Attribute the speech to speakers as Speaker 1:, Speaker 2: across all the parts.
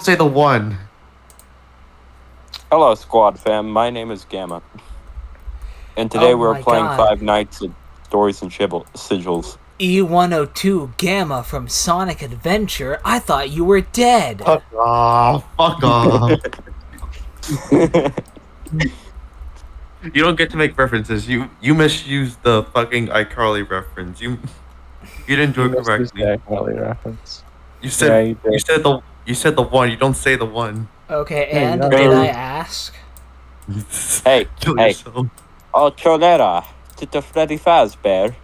Speaker 1: say the one.
Speaker 2: Hello, squad fam. My name is Gamma, and today
Speaker 3: Oh
Speaker 2: we're
Speaker 3: my
Speaker 2: playing
Speaker 3: god.
Speaker 2: Five Nights at Stories and Sigils.
Speaker 3: E102 Gamma from Sonic Adventure. I thought you were dead.
Speaker 1: Fuck off. Fuck off. You don't get to make references. You misused the fucking iCarly reference. You didn't do
Speaker 4: You
Speaker 1: it
Speaker 4: missed this
Speaker 1: correctly.
Speaker 4: early reference.
Speaker 1: You
Speaker 4: Yeah,
Speaker 1: said
Speaker 4: you
Speaker 1: you
Speaker 4: did.
Speaker 1: said the one. You don't say the one.
Speaker 3: Okay,
Speaker 4: Yeah, you
Speaker 3: and
Speaker 4: don't
Speaker 3: did
Speaker 4: know.
Speaker 3: I ask?
Speaker 2: Hey,
Speaker 1: Kill
Speaker 2: hey.
Speaker 1: yourself.
Speaker 2: Oh, Cholera, to Freddy Fazbear.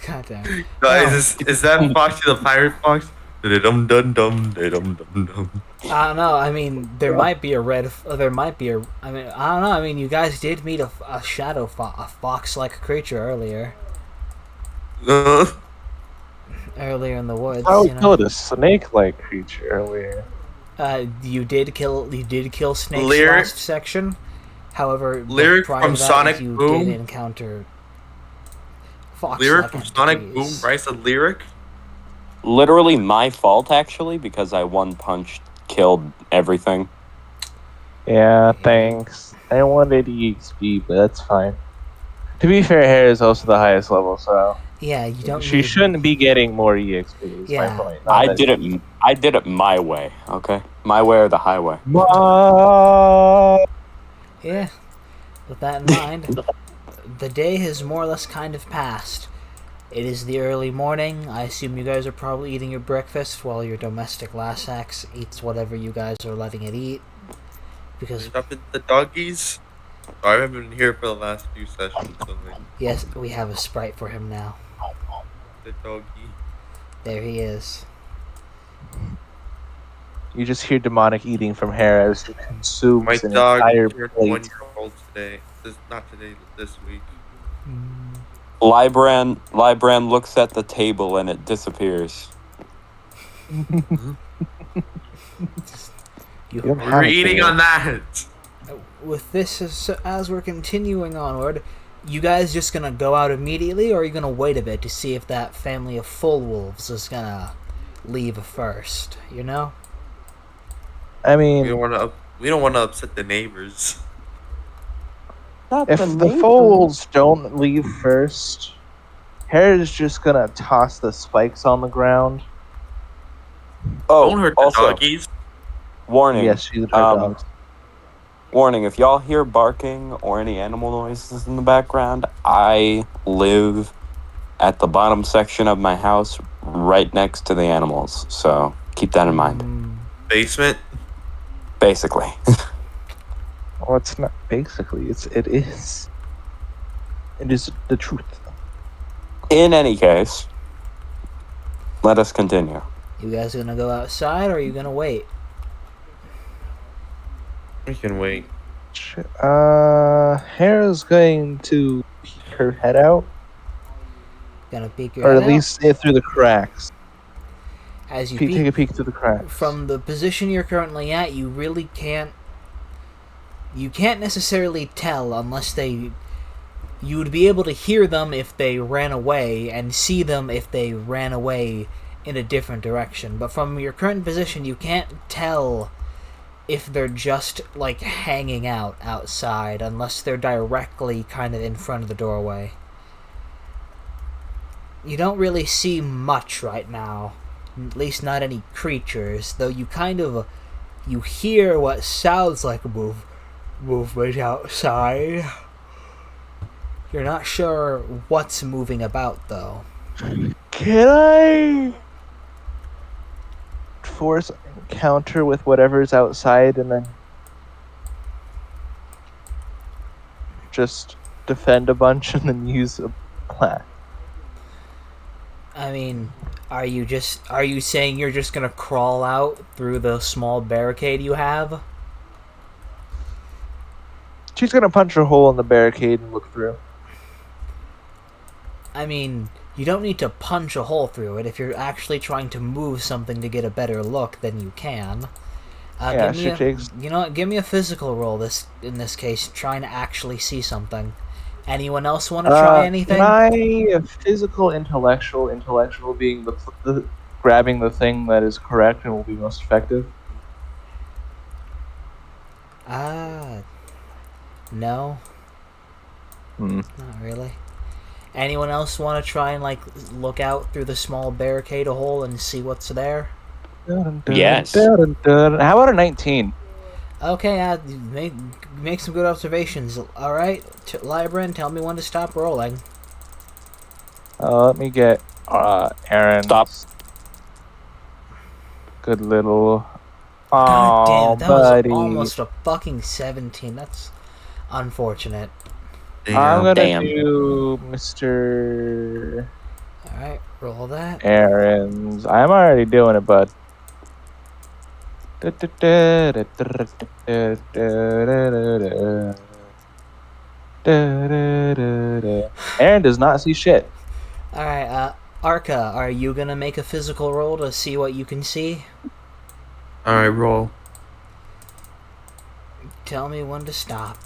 Speaker 3: God damn.
Speaker 1: Guys,
Speaker 3: No,
Speaker 1: is that Foxy the Pirate Fox? Dum dum dum dum dum dum.
Speaker 3: I don't know. I mean, there might be a red. There might be a. I mean, I don't know. I mean, you guys did meet a shadow a fox-like creature earlier in the woods.
Speaker 4: How
Speaker 3: You know.
Speaker 4: killed a snake-like creature earlier?
Speaker 3: You did kill snakes
Speaker 1: Lyric-
Speaker 3: last section. However,
Speaker 1: Lyric
Speaker 3: prior
Speaker 1: from
Speaker 3: to that,
Speaker 1: Sonic
Speaker 3: you
Speaker 1: Boom?
Speaker 3: did encounter fox-like
Speaker 1: Lyric from Sonic Boom.
Speaker 3: entities.
Speaker 1: Rice a lyric.
Speaker 2: Literally my fault, actually, because I one-punched killed everything.
Speaker 4: Yeah, thanks. I wanted EXP, but that's fine. To be fair, Hair is also the highest level, so
Speaker 3: Yeah, you don't
Speaker 4: she
Speaker 3: need.
Speaker 4: shouldn't be getting more EXP. Is
Speaker 3: Yeah.
Speaker 4: my point.
Speaker 2: I did it my way. Okay, my way or the highway.
Speaker 3: Yeah. With that in mind, the day has more or less kind of passed. It is the early morning. I assume you guys are probably eating your breakfast while your domestic Lassax eats whatever you guys are letting it eat. Because,
Speaker 1: Stop it, the doggies. I haven't been here for the last few sessions, so like,
Speaker 3: yes, we have a sprite for him now.
Speaker 1: the doggy.
Speaker 3: There he is.
Speaker 4: You just hear demonic eating from Hair as he consumes
Speaker 1: My
Speaker 4: an
Speaker 1: dog
Speaker 4: entire
Speaker 1: turned
Speaker 4: plate.
Speaker 1: 1 year old today. Not today, this week.
Speaker 2: Libran looks at the table and it disappears.
Speaker 4: You don't
Speaker 1: We
Speaker 4: have
Speaker 1: were
Speaker 4: a
Speaker 1: eating
Speaker 4: tail.
Speaker 1: on that.
Speaker 3: With this, as we're continuing onward, you guys just gonna go out immediately, or are you gonna wait a bit to see if that family of full wolves is gonna leave first? You know?
Speaker 4: I
Speaker 1: We
Speaker 4: mean,
Speaker 1: don't want to upset the neighbors.
Speaker 4: if the foals don't leave first, Hair is just gonna toss the spikes on the ground.
Speaker 1: Don't hurt the
Speaker 2: also,
Speaker 1: doggies.
Speaker 2: warning.
Speaker 4: Yes, she's a dog.
Speaker 2: Warning, if y'all hear barking or any animal noises in the background, I live at the bottom section of my house right next to the animals. So keep that in mind.
Speaker 1: Basement.
Speaker 2: Basically.
Speaker 4: Well, it's not basically. It is. It is the truth.
Speaker 2: In any case, let us continue.
Speaker 3: You guys gonna go outside, or are you gonna wait?
Speaker 1: We can wait.
Speaker 4: Hera's going to peek her head out,
Speaker 3: Gonna peek your
Speaker 4: or
Speaker 3: head
Speaker 4: at least see it through the cracks.
Speaker 3: out? As you
Speaker 4: Take
Speaker 3: peek
Speaker 4: a peek through the cracks.
Speaker 3: from the position you're currently at, you really can't. You can't necessarily tell unless they. You would be able to hear them if they ran away, and see them if they ran away in a different direction. But from your current position, you can't tell if they're just, like, hanging out outside, unless they're directly kind of in front of the doorway. You don't really see much right now. At least not any creatures, though you kind of... You hear what sounds like a movement outside. You're not sure what's moving about, though.
Speaker 4: Can I force encounter with whatever's outside and then just defend a bunch and then use a plan?
Speaker 3: I mean, are you saying you're just gonna crawl out through the small barricade you have?
Speaker 4: She's gonna punch a hole in the barricade and look through.
Speaker 3: I mean, you don't need to punch a hole through it. If you're actually trying to move something to get a better look, then you can.
Speaker 4: Yeah,
Speaker 3: You know what? Give me a physical roll. In this case, trying to actually see something. Anyone else want to try anything?
Speaker 4: Can I physical, intellectual being the grabbing the thing that is correct and will be most effective?
Speaker 3: No,
Speaker 4: Hmm.
Speaker 3: not really. Anyone else want to try and look out through the small barricade hole and see what's there?
Speaker 2: Yes.
Speaker 4: How about a 19?
Speaker 3: Okay, make some good observations. All right, Libran, tell me when to stop rolling.
Speaker 4: Let me get Aaron.
Speaker 2: Stop.
Speaker 4: Good little.
Speaker 3: God damn
Speaker 4: Oh,
Speaker 3: it, that
Speaker 4: buddy.
Speaker 3: was almost a fucking 17. That's unfortunate.
Speaker 4: I'm gonna
Speaker 2: Damn.
Speaker 4: do Mr.
Speaker 3: All right, roll that.
Speaker 4: Aaron's. I'm already doing it, bud. Aaron does not see shit.
Speaker 3: All right, Arca, are you gonna make a physical roll to see what you can see?
Speaker 1: All right, roll.
Speaker 3: Tell me when to stop.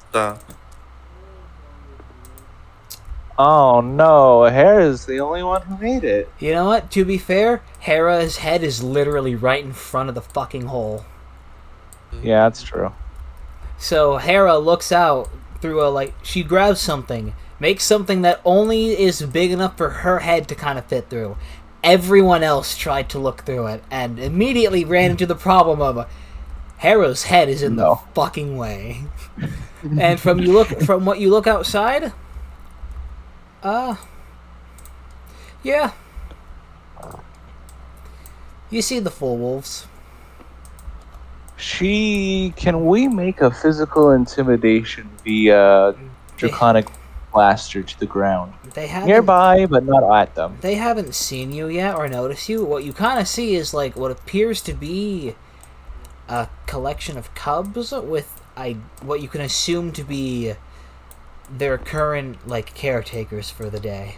Speaker 1: Stop.
Speaker 4: Oh no, Hare is the only one who made it.
Speaker 3: You know what? To be fair, Hera's head is literally right in front of the fucking hole.
Speaker 4: Yeah, that's true.
Speaker 3: So Hera looks out through she grabs something, makes something that only is big enough for her head to kind of fit through. Everyone else tried to look through it and immediately ran into the problem of Hera's head is in the fucking way. And from what you look outside, yeah. You see the full wolves.
Speaker 4: Can we make a physical intimidation via draconic blaster to the ground?
Speaker 3: They haven't
Speaker 4: Nearby, but not at them.
Speaker 3: They haven't seen you yet or noticed you. What you kind of see is what appears to be a collection of cubs with what you can assume to be their current caretakers for the day.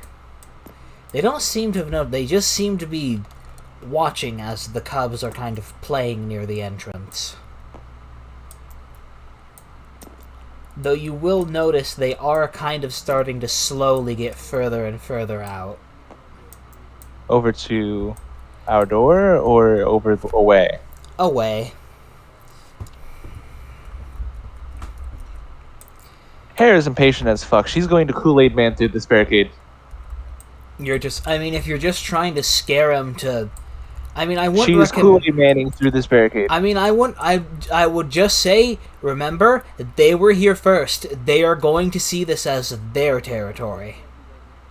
Speaker 3: They don't seem to have known. They just seem to be watching as the cubs are kind of playing near the entrance. Though you will notice they are kind of starting to slowly get further and further out.
Speaker 4: Over to our door or away?
Speaker 3: Away.
Speaker 4: Hare is impatient as fuck. She's going to Kool-Aid Man through this barricade.
Speaker 3: If you're just trying to scare him to... I wouldn't
Speaker 4: She's Kool-Aid Manning through this barricade.
Speaker 3: I would just say, remember, they were here first. They are going to see this as their territory.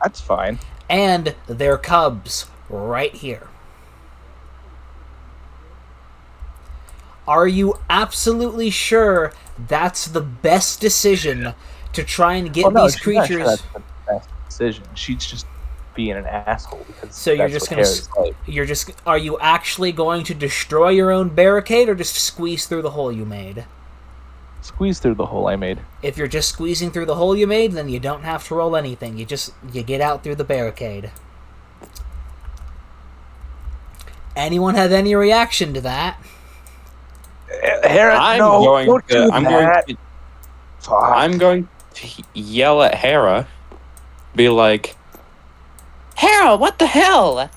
Speaker 4: That's fine.
Speaker 3: And their cubs right here. Are you absolutely sure that's the best decision to try and get these creatures?
Speaker 4: Not sure that's the best decision. She's just being an asshole because
Speaker 3: so you're just gonna are you actually going to destroy your own barricade or just squeeze through the hole you made?
Speaker 4: Squeeze through the hole I made.
Speaker 3: If you're just squeezing through the hole you made, then you don't have to roll anything. You get out through the barricade. Anyone have any reaction to that?
Speaker 4: Hera,
Speaker 2: I'm going to yell at Hera, be like, Hera, what the hell?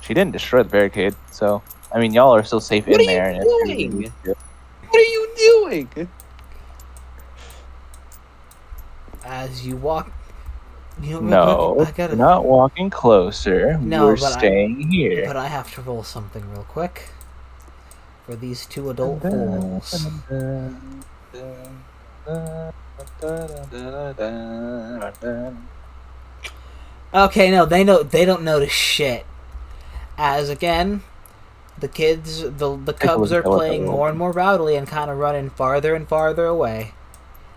Speaker 4: She didn't destroy the barricade, so y'all are still safe in there.
Speaker 2: What are you doing?
Speaker 3: As you walk,
Speaker 4: you're not walking closer.
Speaker 3: No,
Speaker 4: we're staying here.
Speaker 3: But I have to roll something real quick for these two adult fools. Okay, no, they don't notice shit. As again, the cubs are playing more and more rowdily and kind of running farther and farther away.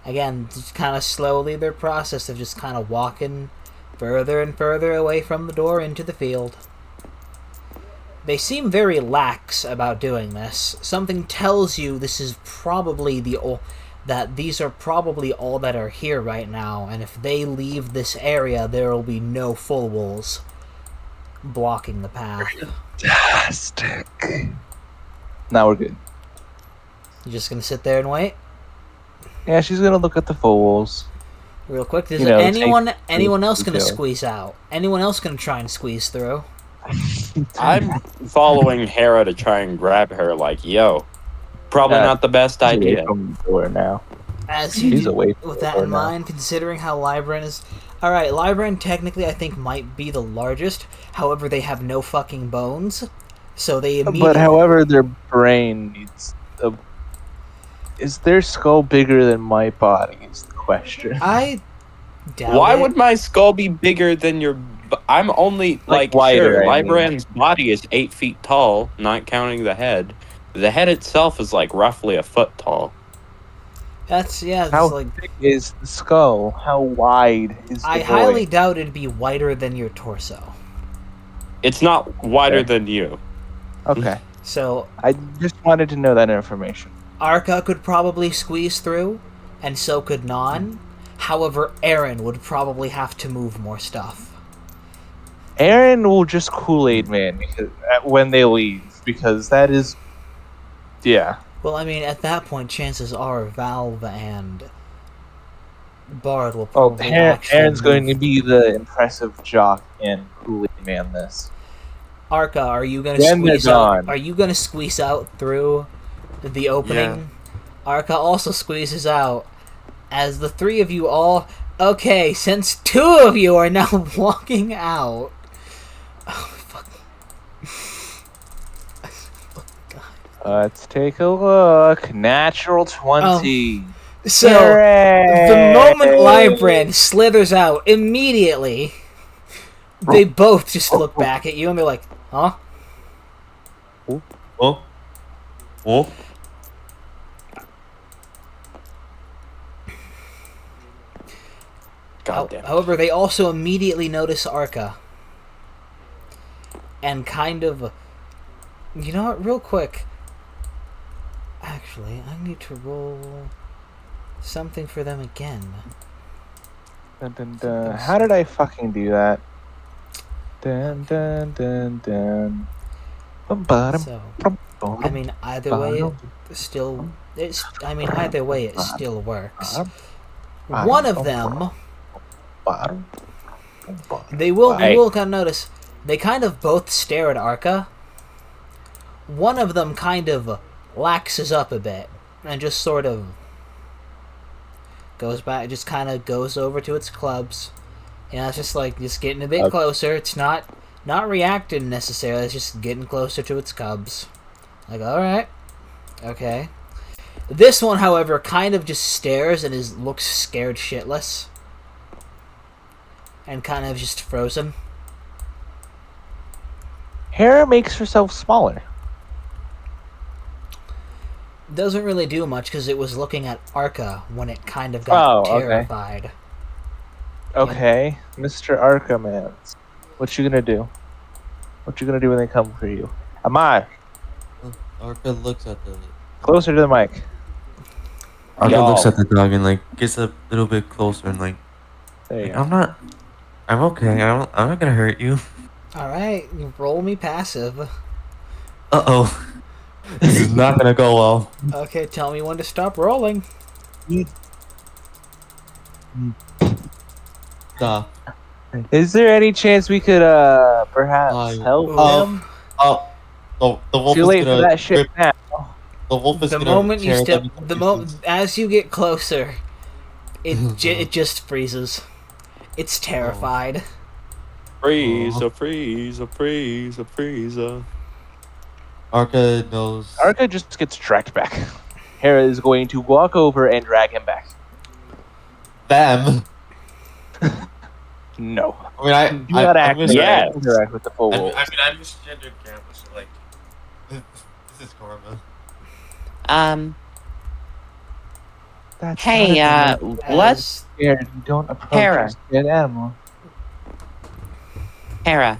Speaker 3: Again, just kind of slowly their process of just kind of walking further and further away from the door into the field. They seem very lax about doing this. Something tells you this is probably that these are probably all that are here right now, and if they leave this area, there will be no full wolves blocking the path.
Speaker 4: Fantastic. Now we're good.
Speaker 3: You just gonna sit there and wait?
Speaker 4: Yeah, she's gonna look at the foals.
Speaker 3: Real quick, is
Speaker 4: You know,
Speaker 3: anyone else gonna
Speaker 4: detail.
Speaker 3: squeeze out? Anyone else gonna try and squeeze through?
Speaker 2: I'm following Hera to try and grab her. Like, yo, probably not the best
Speaker 4: She's away
Speaker 2: idea.
Speaker 4: from the door now.
Speaker 3: As you
Speaker 4: She's
Speaker 3: do,
Speaker 4: away from
Speaker 3: with
Speaker 4: the
Speaker 3: that
Speaker 4: door
Speaker 3: in
Speaker 4: now.
Speaker 3: mind, considering how Libran is... Alright, Libran technically I think might be the largest, however they have no fucking bones, so they immediately...
Speaker 4: But however, their brain needs a... Is their skull bigger than my body is the question.
Speaker 3: I doubt
Speaker 2: Why
Speaker 3: it.
Speaker 2: would my skull be bigger than your... I'm only,
Speaker 4: Like,
Speaker 2: like,
Speaker 4: wider,
Speaker 2: sure,
Speaker 4: I mean.
Speaker 2: Libran's body is 8 feet tall, not counting the head. The head itself is, like, roughly a foot tall.
Speaker 3: That's, yeah, it's
Speaker 4: How
Speaker 3: like...
Speaker 4: big is the skull? How wide is the
Speaker 3: I
Speaker 4: boy?
Speaker 3: highly doubt it'd be wider than your torso.
Speaker 2: It's not wider
Speaker 4: Okay.
Speaker 2: than you.
Speaker 4: Okay.
Speaker 3: So,
Speaker 4: I just wanted to know that information.
Speaker 3: Arca could probably squeeze through, and so could Non. However, Aaron would probably have to move more stuff.
Speaker 4: Aaron will just Kool-Aid Man because, when they leave, because that is... Yeah.
Speaker 3: Well, I mean, at that point, chances are Valve and Bard will
Speaker 4: Oh,
Speaker 3: probably actually
Speaker 4: Aaron's going to
Speaker 3: move.
Speaker 4: be the impressive jock and Kool-Aid Man this.
Speaker 3: Arca, are you gonna
Speaker 4: Then they're
Speaker 3: squeeze out?
Speaker 4: gone.
Speaker 3: Are you gonna squeeze out through the opening?
Speaker 1: Yeah.
Speaker 3: Arca also squeezes out, as the three of you all. Okay, since two of you are now walking out. Oh fuck!
Speaker 4: Let's take a look. Natural 20.
Speaker 3: So
Speaker 4: Hooray!
Speaker 3: the moment Libran slithers out, immediately they both just look back at you and they're like, "Huh?"
Speaker 1: Oh. Oh.
Speaker 2: Goddamn.
Speaker 3: However, they also immediately notice Arca. And kind of... You know what, real quick. Actually, I need to roll something for them again.
Speaker 4: Dun, dun, dun. How did I fucking do that? Dun, dun, dun, dun.
Speaker 3: So, I mean, either way, it still... either way, it still works. One of them... You will kind of notice, they kind of both stare at Arca. One of them kind of laxes up a bit and just sort of goes back, just kind of goes over to its clubs. You know, it's just like, just getting a bit closer. It's not reacting necessarily, it's just getting closer to its cubs. Like, alright. Okay. This one, however, kind of just stares and looks scared shitless. And kind of just frozen.
Speaker 4: Hera makes herself smaller.
Speaker 3: Doesn't really do much because it was looking at Arca when it kind of got terrified.
Speaker 4: Okay, Mr. Arca Man. What you gonna do? What you gonna do when they come for you? Ahmad,
Speaker 1: Arca looks at the...
Speaker 4: closer to the mic.
Speaker 1: Arca
Speaker 2: Y'all.
Speaker 1: looks at the dog and, like, gets a little bit closer and, like...
Speaker 4: There you go.
Speaker 1: I'm okay. I'm not gonna hurt you.
Speaker 3: Alright, you roll me passive.
Speaker 1: Uh-oh. This is not gonna go well.
Speaker 3: Okay, tell me when to stop rolling.
Speaker 1: Stop.
Speaker 4: Is there any chance we could perhaps help
Speaker 3: Um,
Speaker 4: him?
Speaker 1: The wolf
Speaker 4: Too
Speaker 1: is
Speaker 4: late
Speaker 1: gonna...
Speaker 4: for that shit now.
Speaker 1: The wolf is
Speaker 3: The
Speaker 1: gonna...
Speaker 3: moment you
Speaker 1: tear
Speaker 3: step,
Speaker 1: everything
Speaker 3: the
Speaker 1: to
Speaker 3: moment
Speaker 1: pieces.
Speaker 3: as you get closer, it just freezes. It's terrified.
Speaker 2: Freeze, a freeze, a freeze, a freezer.
Speaker 1: Arca knows...
Speaker 4: Arca just gets dragged back. Hera is going to walk over and drag him back.
Speaker 1: Them.
Speaker 4: No.
Speaker 1: I mean,
Speaker 4: Do not
Speaker 1: I'm
Speaker 4: interact with the full
Speaker 1: I
Speaker 4: wolf.
Speaker 1: mean, I'm misgendered Gamma, so, like... This is karma.
Speaker 4: That's
Speaker 2: Hey,
Speaker 4: not a
Speaker 2: let's...
Speaker 4: scared. You don't approach
Speaker 2: Hera.
Speaker 4: a scared animal.
Speaker 2: Hera.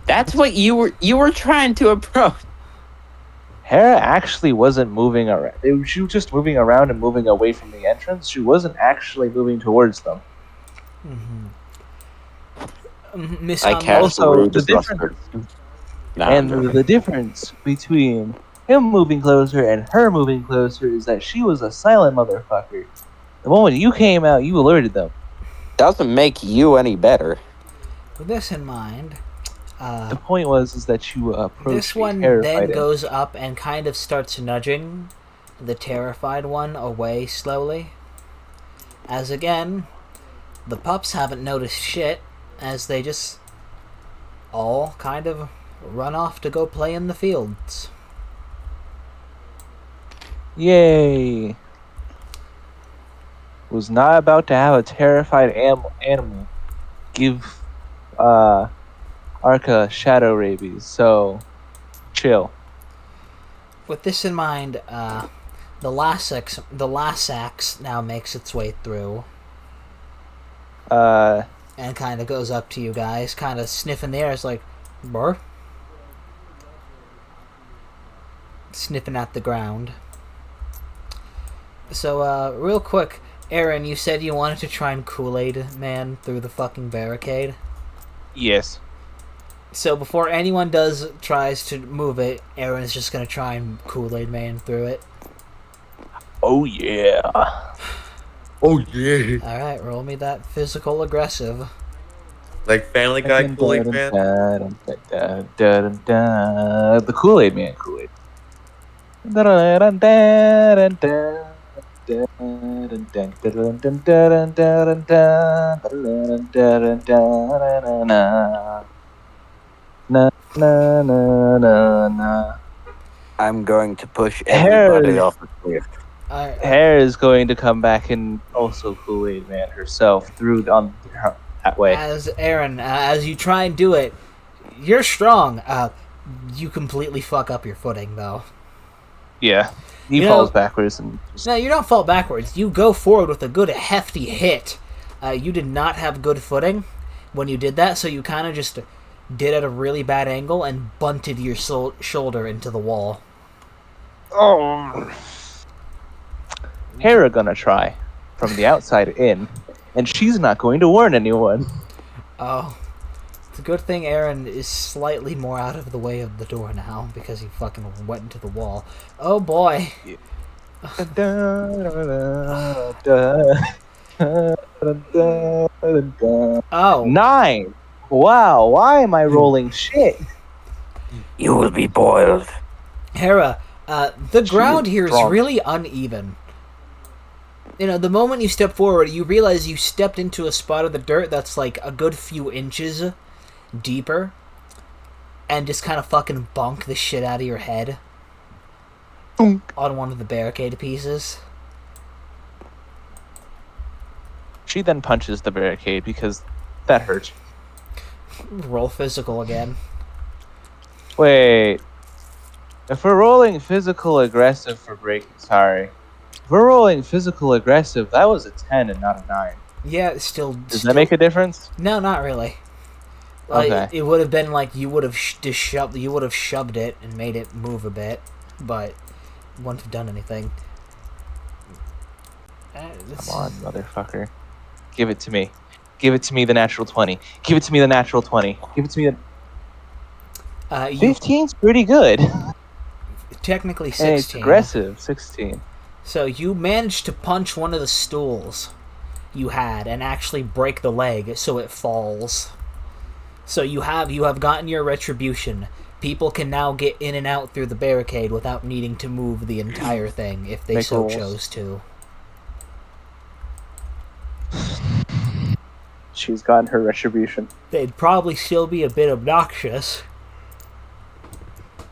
Speaker 2: That's what you were trying to approach.
Speaker 4: Hera actually wasn't moving around. She was just moving around and moving away from the entrance. She wasn't actually moving towards them.
Speaker 3: Miss
Speaker 2: I cast
Speaker 4: Also,
Speaker 2: Rude
Speaker 4: the
Speaker 2: Disruptor.
Speaker 4: difference- And the difference between him moving closer and her moving closer is that she was a silent motherfucker. The moment you came out, you alerted them.
Speaker 2: Doesn't make you any better.
Speaker 3: With this in mind,
Speaker 4: The point is that you approached
Speaker 3: this one
Speaker 4: terrified
Speaker 3: then goes up and kind of starts nudging the terrified one away slowly. As again, the pups haven't noticed shit, as they just all kind of run off to go play in the fields.
Speaker 4: Yay! Was not about to have a terrified animal give Arca shadow rabies, so chill.
Speaker 3: With this in mind, the Lassax now makes its way through and kind of goes up to you guys, kind of sniffing the air. It's like, brr. Sniffing at the ground. So, real quick, Aaron, you said you wanted to try and Kool-Aid Man through the fucking barricade.
Speaker 4: Yes.
Speaker 3: So before anyone tries to move it, Aaron's just gonna try and Kool-Aid Man through it.
Speaker 4: Oh yeah.
Speaker 1: Oh yeah.
Speaker 3: Alright, roll me that physical aggressive.
Speaker 1: Like Family Guy Kool-Aid Man.
Speaker 4: The Kool-Aid Man Kool-Aid.
Speaker 2: I'm going to push everybody off the cliff.
Speaker 4: Hair is going to come back and also Kool-Aid Man herself through on that way.
Speaker 3: As Aaron, as you try and do it, you're strong. You completely fuck up your footing, though.
Speaker 4: Yeah. He falls backwards and
Speaker 3: No, you don't fall backwards. You go forward with a good hefty hit. You did not have good footing when you did that, so you kind of just did at a really bad angle and bunted your shoulder into the wall.
Speaker 4: Oh. Hera gonna try from the outside in, and she's not going to warn anyone.
Speaker 3: Oh. It's a good thing Aaron is slightly more out of the way of the door now, because he fucking went into the wall. Oh boy. Oh.
Speaker 4: 9! Wow, why am I rolling shit?
Speaker 2: You will be boiled.
Speaker 3: Hera, the ground here is really uneven. You know, the moment you step forward, you realize you stepped into a spot of the dirt that's like a good few inches deeper, and just kind of fucking bonk the shit out of your head on one of the barricade pieces.
Speaker 4: She then punches the barricade because that hurt.
Speaker 3: Roll physical again.
Speaker 4: Wait. If we're rolling physical aggressive for breaking, sorry. If we're rolling physical aggressive, that was a 10 and not a 9.
Speaker 3: Yeah, it's still...
Speaker 4: Does that make a difference?
Speaker 3: No, not really.
Speaker 4: Okay.
Speaker 3: It would have been like you would have shoved it and made it move a bit, but wouldn't have done anything.
Speaker 4: Come on, motherfucker. Give it to me. Give it to me, the natural 20. Give it to me, the natural 20. Give it to me, the... 15's pretty good.
Speaker 3: Technically 16.
Speaker 4: And it's aggressive, 16.
Speaker 3: So you managed to punch one of the stools you had and actually break the leg so it falls. So you have gotten your retribution. People can now get in and out through the barricade without needing to move the entire thing if they chose to.
Speaker 4: She's gotten her retribution.
Speaker 3: They'd probably still be a bit obnoxious.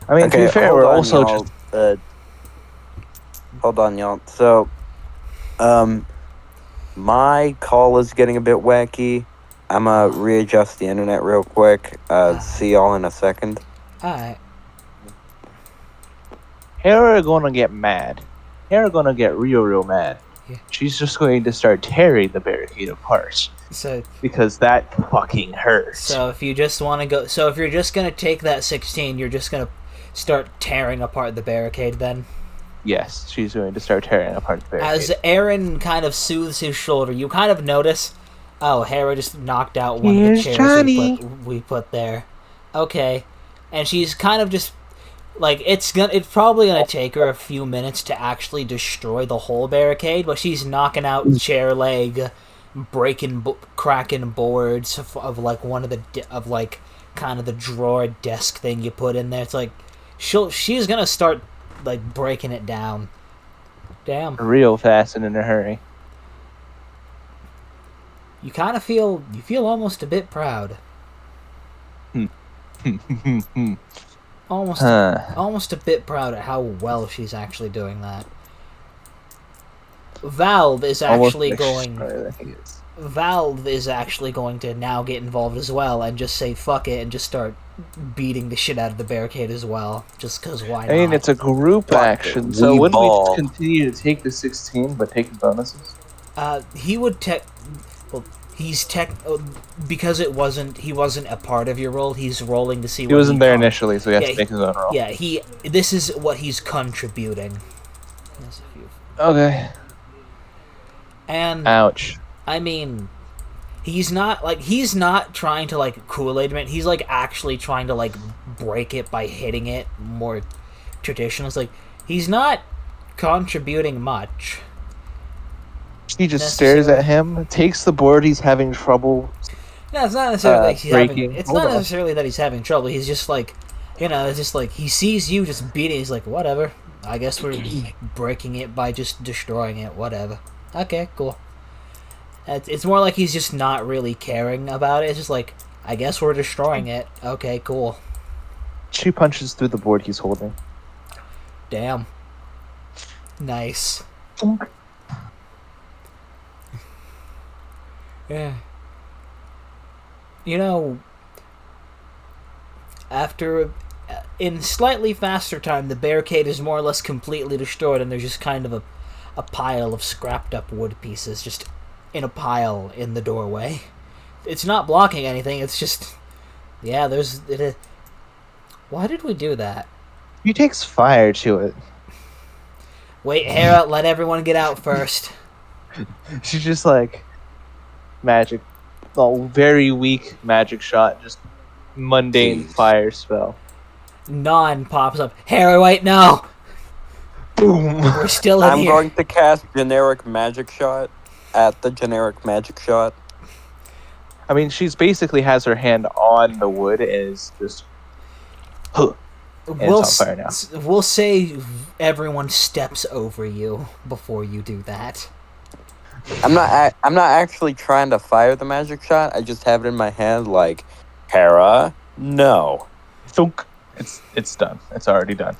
Speaker 4: I mean, to be fair, we're also just...
Speaker 2: hold on, y'all. So, my call is getting a bit wacky. I'm gonna readjust the internet real quick. See y'all in a second.
Speaker 3: Alright.
Speaker 4: Hera gonna get mad. Hera gonna get real mad.
Speaker 3: Yeah.
Speaker 4: She's just going to start tearing the barricade apart.
Speaker 3: So,
Speaker 4: because that fucking hurts.
Speaker 3: So if you just want to go... So if you're just going to take that 16, you're just going to start tearing apart the barricade then?
Speaker 4: Yes, she's going to start tearing apart the barricade.
Speaker 3: As Aaron kind of soothes his shoulder, you kind of notice... Oh, Hera just knocked out one of the chairs we put there. Okay. And she's kind of just Like, it's probably gonna take her a few minutes to actually destroy the whole barricade, but she's knocking out chair leg, cracking boards of like one of the kind of the drawer desk thing you put in there. It's like she's gonna start like breaking it down. Damn.
Speaker 4: Real fast and in a hurry.
Speaker 3: You kind of feel almost a bit proud. Almost a bit proud at how well she's actually doing that. Valve is actually going to now get involved as well and just say fuck it and just start beating the shit out of the barricade as well, just because why not?
Speaker 4: I mean, it's a group action, so wouldn't we just continue to take the 16 but take the bonuses?
Speaker 3: He would because he wasn't a part of your roll. He's rolling to see.
Speaker 4: He wasn't there initially, so he has to make his own roll.
Speaker 3: Yeah, this is what he's contributing.
Speaker 4: Okay.
Speaker 3: And
Speaker 4: ouch.
Speaker 3: I mean, he's not trying to like Kool-Aid man. He's like actually trying to like break it by hitting it more traditional. It's like he's not contributing much.
Speaker 4: He just stares at him, takes the board he's having trouble.
Speaker 3: No, it's not necessarily
Speaker 4: breaking.
Speaker 3: It's not necessarily that he's having trouble. He's just like, it's just like he sees you just beating. He's like, whatever. I guess we're breaking it by just destroying it. Whatever. Okay, cool. It's more like he's just not really caring about it. It's just like, I guess we're destroying it. Okay, cool.
Speaker 4: She punches through the board he's holding.
Speaker 3: Damn. Nice. Yeah. After in slightly faster time, the barricade is more or less completely destroyed, and there's just kind of a pile of scrapped up wood pieces just in a pile in the doorway. It's not blocking anything, it's just... Yeah, why did we do that?
Speaker 4: He takes fire to it.
Speaker 3: Wait, Hera, let everyone get out first.
Speaker 4: She's just like... Magic. Very weak magic shot, just mundane fire spell.
Speaker 3: Non pops up. Hera, wait, no!
Speaker 4: Boom!
Speaker 3: We're still in here.
Speaker 2: I'm going to cast generic magic shot at the generic magic shot.
Speaker 4: I mean, she's basically has her hand on the wood and is just... Huh. And it's on fire now.
Speaker 3: We'll say everyone steps over you before you do that.
Speaker 2: I'm not actually trying to fire the magic shot. I just have it in my hand like, Hera, no.
Speaker 4: Thunk. It's done. It's already done.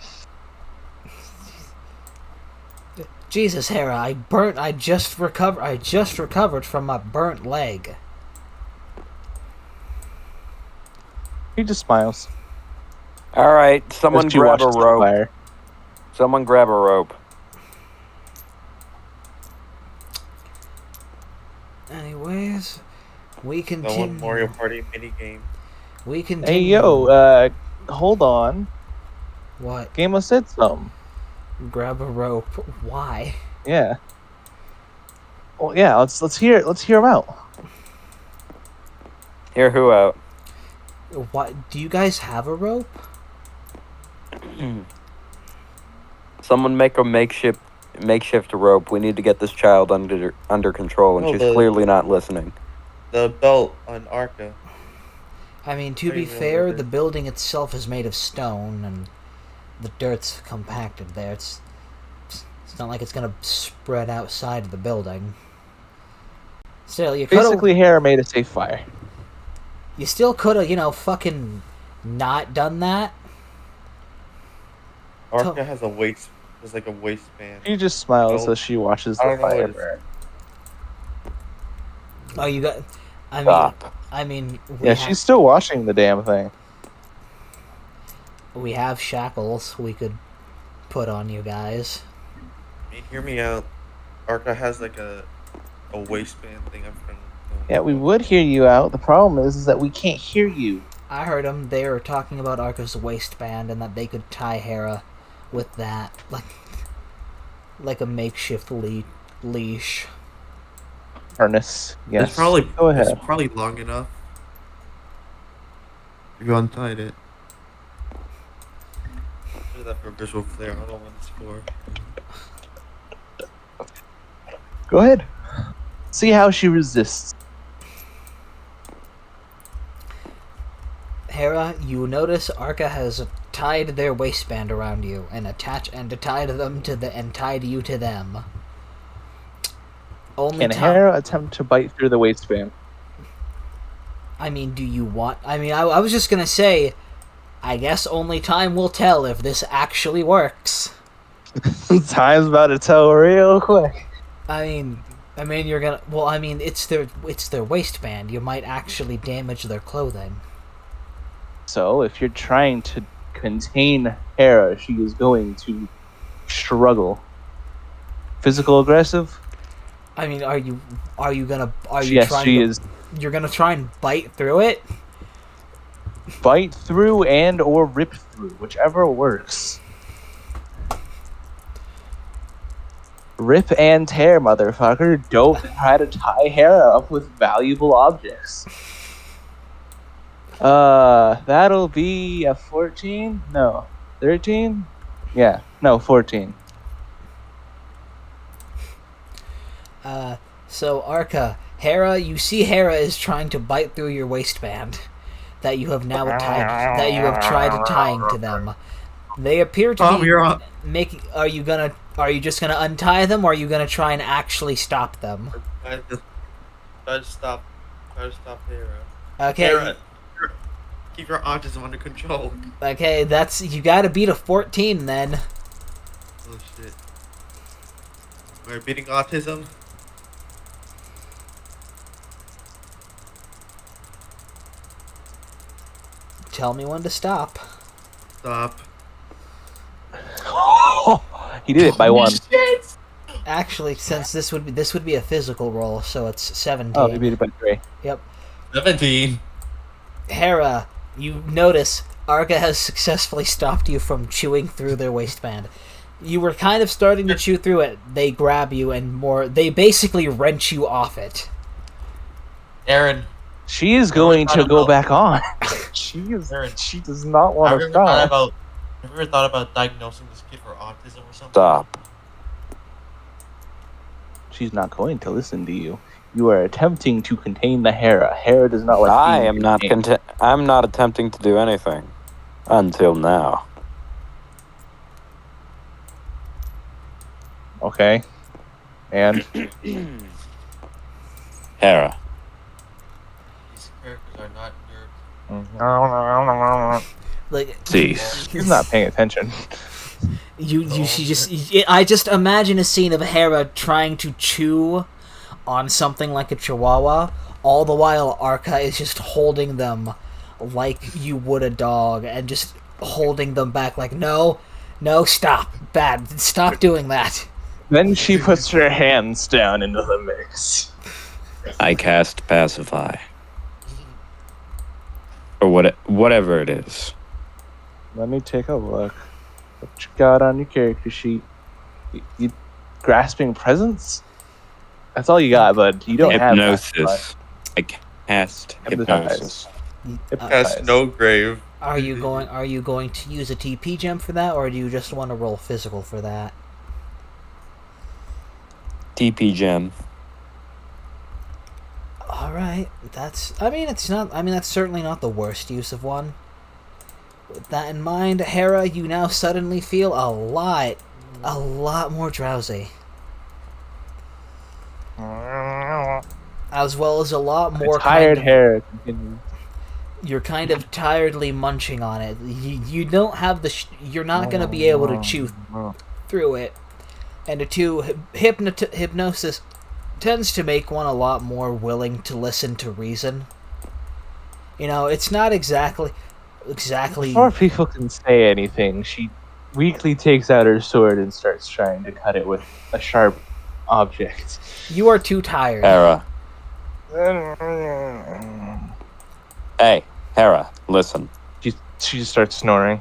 Speaker 3: Jesus, Hera, I just recovered from my burnt leg.
Speaker 4: He just smiles.
Speaker 2: All right, someone grab a rope. Someone grab a rope.
Speaker 3: Anyways, we continue.
Speaker 1: One Mario Party minigame.
Speaker 3: We continue.
Speaker 4: Hey, yo, hold on.
Speaker 3: What?
Speaker 4: Game of said something.
Speaker 3: Grab a rope. Why?
Speaker 4: Yeah. Well, yeah. Let's hear him out.
Speaker 2: Hear who out?
Speaker 3: What? Do you guys have a rope?
Speaker 2: Someone make a makeshift rope. We need to get this child under control, and she's clearly not listening.
Speaker 1: The belt on Arca.
Speaker 3: I mean, to be fair, the building itself is made of stone, and the dirt's compacted there. It's not like it's gonna spread outside of the building. Still, you could
Speaker 4: basically Hera made a safe fire.
Speaker 3: You still could have, fucking not done that.
Speaker 1: Arca has a waist. There's like a waistband.
Speaker 4: She just smiles as she watches the fire burn.
Speaker 3: Oh, you got...
Speaker 2: Stop.
Speaker 3: Yeah,
Speaker 4: she's still watching the damn thing.
Speaker 3: We have shackles we could put on you guys.
Speaker 1: I mean, hear me out. Arca has like a waistband thing up front.
Speaker 4: Yeah, we would hear you out. The problem is that we can't hear you.
Speaker 3: I heard them. They were talking about Arca's waistband and that they could tie Hera with that, like a makeshift leash.
Speaker 4: Harness. Yes.
Speaker 1: Go ahead. It's probably long enough. You untied it. that for visual flair. I don't know what it's for.
Speaker 4: Go ahead. See how she resists.
Speaker 3: Hera, you notice Arca has tied their waistband around you and tied you to them.
Speaker 4: Can Hera attempt to bite through the waistband?
Speaker 3: I mean, do you want... I mean, I was just gonna say, I guess only time will tell if this actually works.
Speaker 4: Time's about to tell real quick.
Speaker 3: I mean, you're gonna... Well, I mean, it's their waistband. You might actually damage their clothing.
Speaker 4: So, if you're trying to contain Hera, she is going to struggle. Physical aggressive?
Speaker 3: I mean, are you gonna...
Speaker 4: Yes, she is.
Speaker 3: You're gonna try and bite through it?
Speaker 4: Bite through and or rip through, whichever works. Rip and tear, motherfucker. Don't try to tie Hera up with valuable objects. That'll be a 14? No. 13? Yeah. No, 14.
Speaker 3: So, Arca, Hera, you see Hera is trying to bite through your waistband that you have now tried tying to them. They appear to be making... Are you just gonna untie them, or are you gonna try and actually stop them?
Speaker 1: Try to stop Hera.
Speaker 3: Okay.
Speaker 1: Hera, keep your autism under control.
Speaker 3: Okay, you gotta beat a 14 then.
Speaker 1: Oh shit. We're beating autism?
Speaker 3: Tell me when to stop.
Speaker 1: Stop.
Speaker 4: He did it by one.
Speaker 1: Shit.
Speaker 3: Actually, since this would be a physical roll, so it's 17.
Speaker 4: Oh, he beat it by 3.
Speaker 3: Yep.
Speaker 1: 17.
Speaker 3: Hera, you notice Arca has successfully stopped you from chewing through their waistband. You were kind of starting to chew through it. They grab you they basically wrench you off it.
Speaker 1: Aaron.
Speaker 4: She is going to go back on. She does not want to stop.
Speaker 1: Have you ever thought about diagnosing this kid for autism or something?
Speaker 2: Stop.
Speaker 4: She's not going to listen to you. You are attempting to contain the Hera. Hera does not like
Speaker 2: I'm not attempting to do anything. Until now.
Speaker 4: Okay. And?
Speaker 2: Hera.
Speaker 1: These characters are not your...
Speaker 3: Like,
Speaker 2: Cease.
Speaker 4: He's not paying attention.
Speaker 3: I just imagine a scene of Hera trying to chew on something like a chihuahua, all the while Arca is just holding them like you would a dog, and just holding them back like, no, stop, bad, stop doing that.
Speaker 4: Then she puts her hands down into the mix.
Speaker 2: I cast Pacify. Or whatever it is.
Speaker 4: Let me take a look. What you got on your character sheet? You grasping presence? That's all you got, but you don't
Speaker 2: Hypnosis.
Speaker 4: have that.
Speaker 2: I cast hypnosis.
Speaker 1: Cast no grave.
Speaker 3: Are you going to use a TP gem for that, or do you just want to roll physical for that?
Speaker 2: TP gem.
Speaker 3: Alright, that's certainly not the worst use of one. With that in mind, Hera, you now suddenly feel a lot more drowsy. As well as a lot more
Speaker 4: tired hair.
Speaker 3: You're kind of tiredly munching on it. You don't have you're not going to be able to chew through it. And hypnosis tends to make one a lot more willing to listen to reason. You know, it's not exactly...
Speaker 4: Before people can say anything, she weakly takes out her sword and starts trying to cut it with a sharp object.
Speaker 3: You are too tired.
Speaker 2: Hera. Hey, Hera, listen.
Speaker 4: She just starts snoring.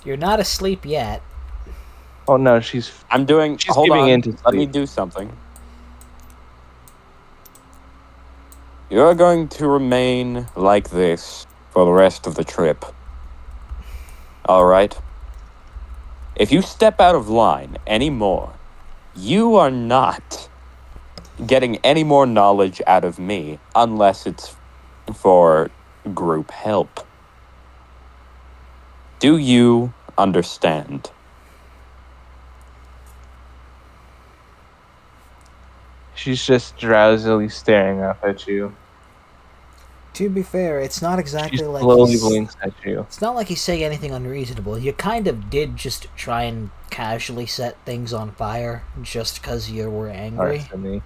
Speaker 3: You're not asleep yet.
Speaker 4: Oh no,
Speaker 2: hold
Speaker 4: giving
Speaker 2: on.
Speaker 4: in to sleep.
Speaker 2: Let me do something. You're going to remain like this for the rest of the trip. Alright? If you step out of line anymore, you are not getting any more knowledge out of me unless it's for group help. Do you understand?
Speaker 4: She's just drowsily staring up at you.
Speaker 3: To be fair, it's not exactly
Speaker 4: She
Speaker 3: like
Speaker 4: slowly blinks at you.
Speaker 3: It's not like he's saying anything unreasonable. You kind of did just try and casually set things on fire just because you were angry.
Speaker 4: Arsony.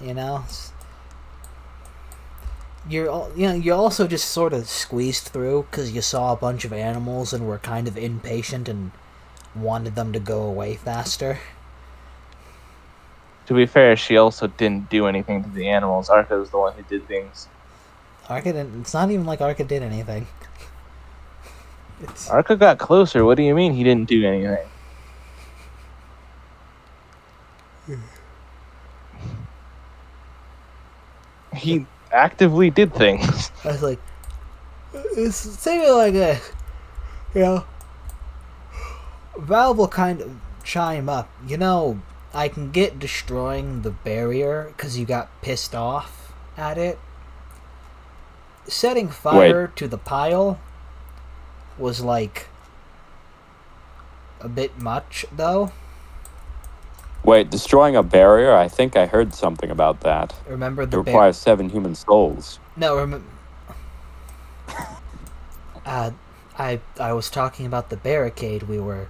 Speaker 3: You know, you're also just sort of squeezed through because you saw a bunch of animals and were kind of impatient and wanted them to go away faster.
Speaker 4: To be fair, she also didn't do anything to the animals. Arca was the one who did things.
Speaker 3: Arca didn't. It's not even like Arca did anything.
Speaker 4: Arca got closer. What do you mean he didn't do anything? He actively did things.
Speaker 3: I was like, it's something like this, you know. Valve will kind of chime up. You know, I can get destroying the barrier because you got pissed off at it. Setting fire to the pile was like a bit much, though.
Speaker 2: Wait, destroying a barrier? I think I heard something about that.
Speaker 3: Remember
Speaker 2: It
Speaker 3: the
Speaker 2: requires 7 human souls.
Speaker 3: No, remember. I was talking about the barricade we were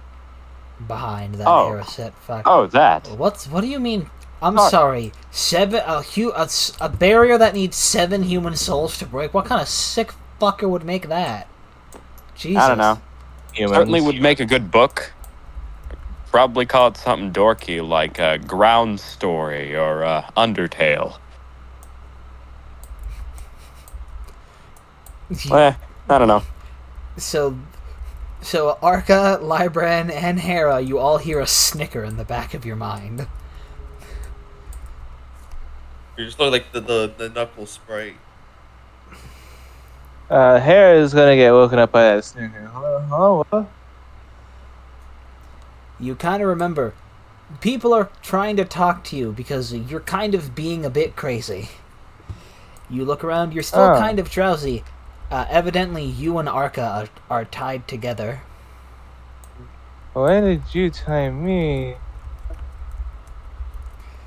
Speaker 3: behind that Hera set. Fuck.
Speaker 2: Oh, that.
Speaker 3: What do you mean? I'm sorry. A barrier that needs 7 human souls to break. What kind of sick fucker would make that? Jesus.
Speaker 2: I don't know. Certainly would make a good book. Probably call it something dorky like Ground Story or Undertale. I don't know.
Speaker 3: So Arca, Libran, and Hera, you all hear a snicker in the back of your mind.
Speaker 1: You just look like the knuckle sprite.
Speaker 4: Hera is gonna get woken up by that snicker. What?
Speaker 3: You kind of remember, people are trying to talk to you because you're kind of being a bit crazy. You look around, you're still kind of drowsy. Evidently, you and Arca are tied together.
Speaker 4: When did you tie me?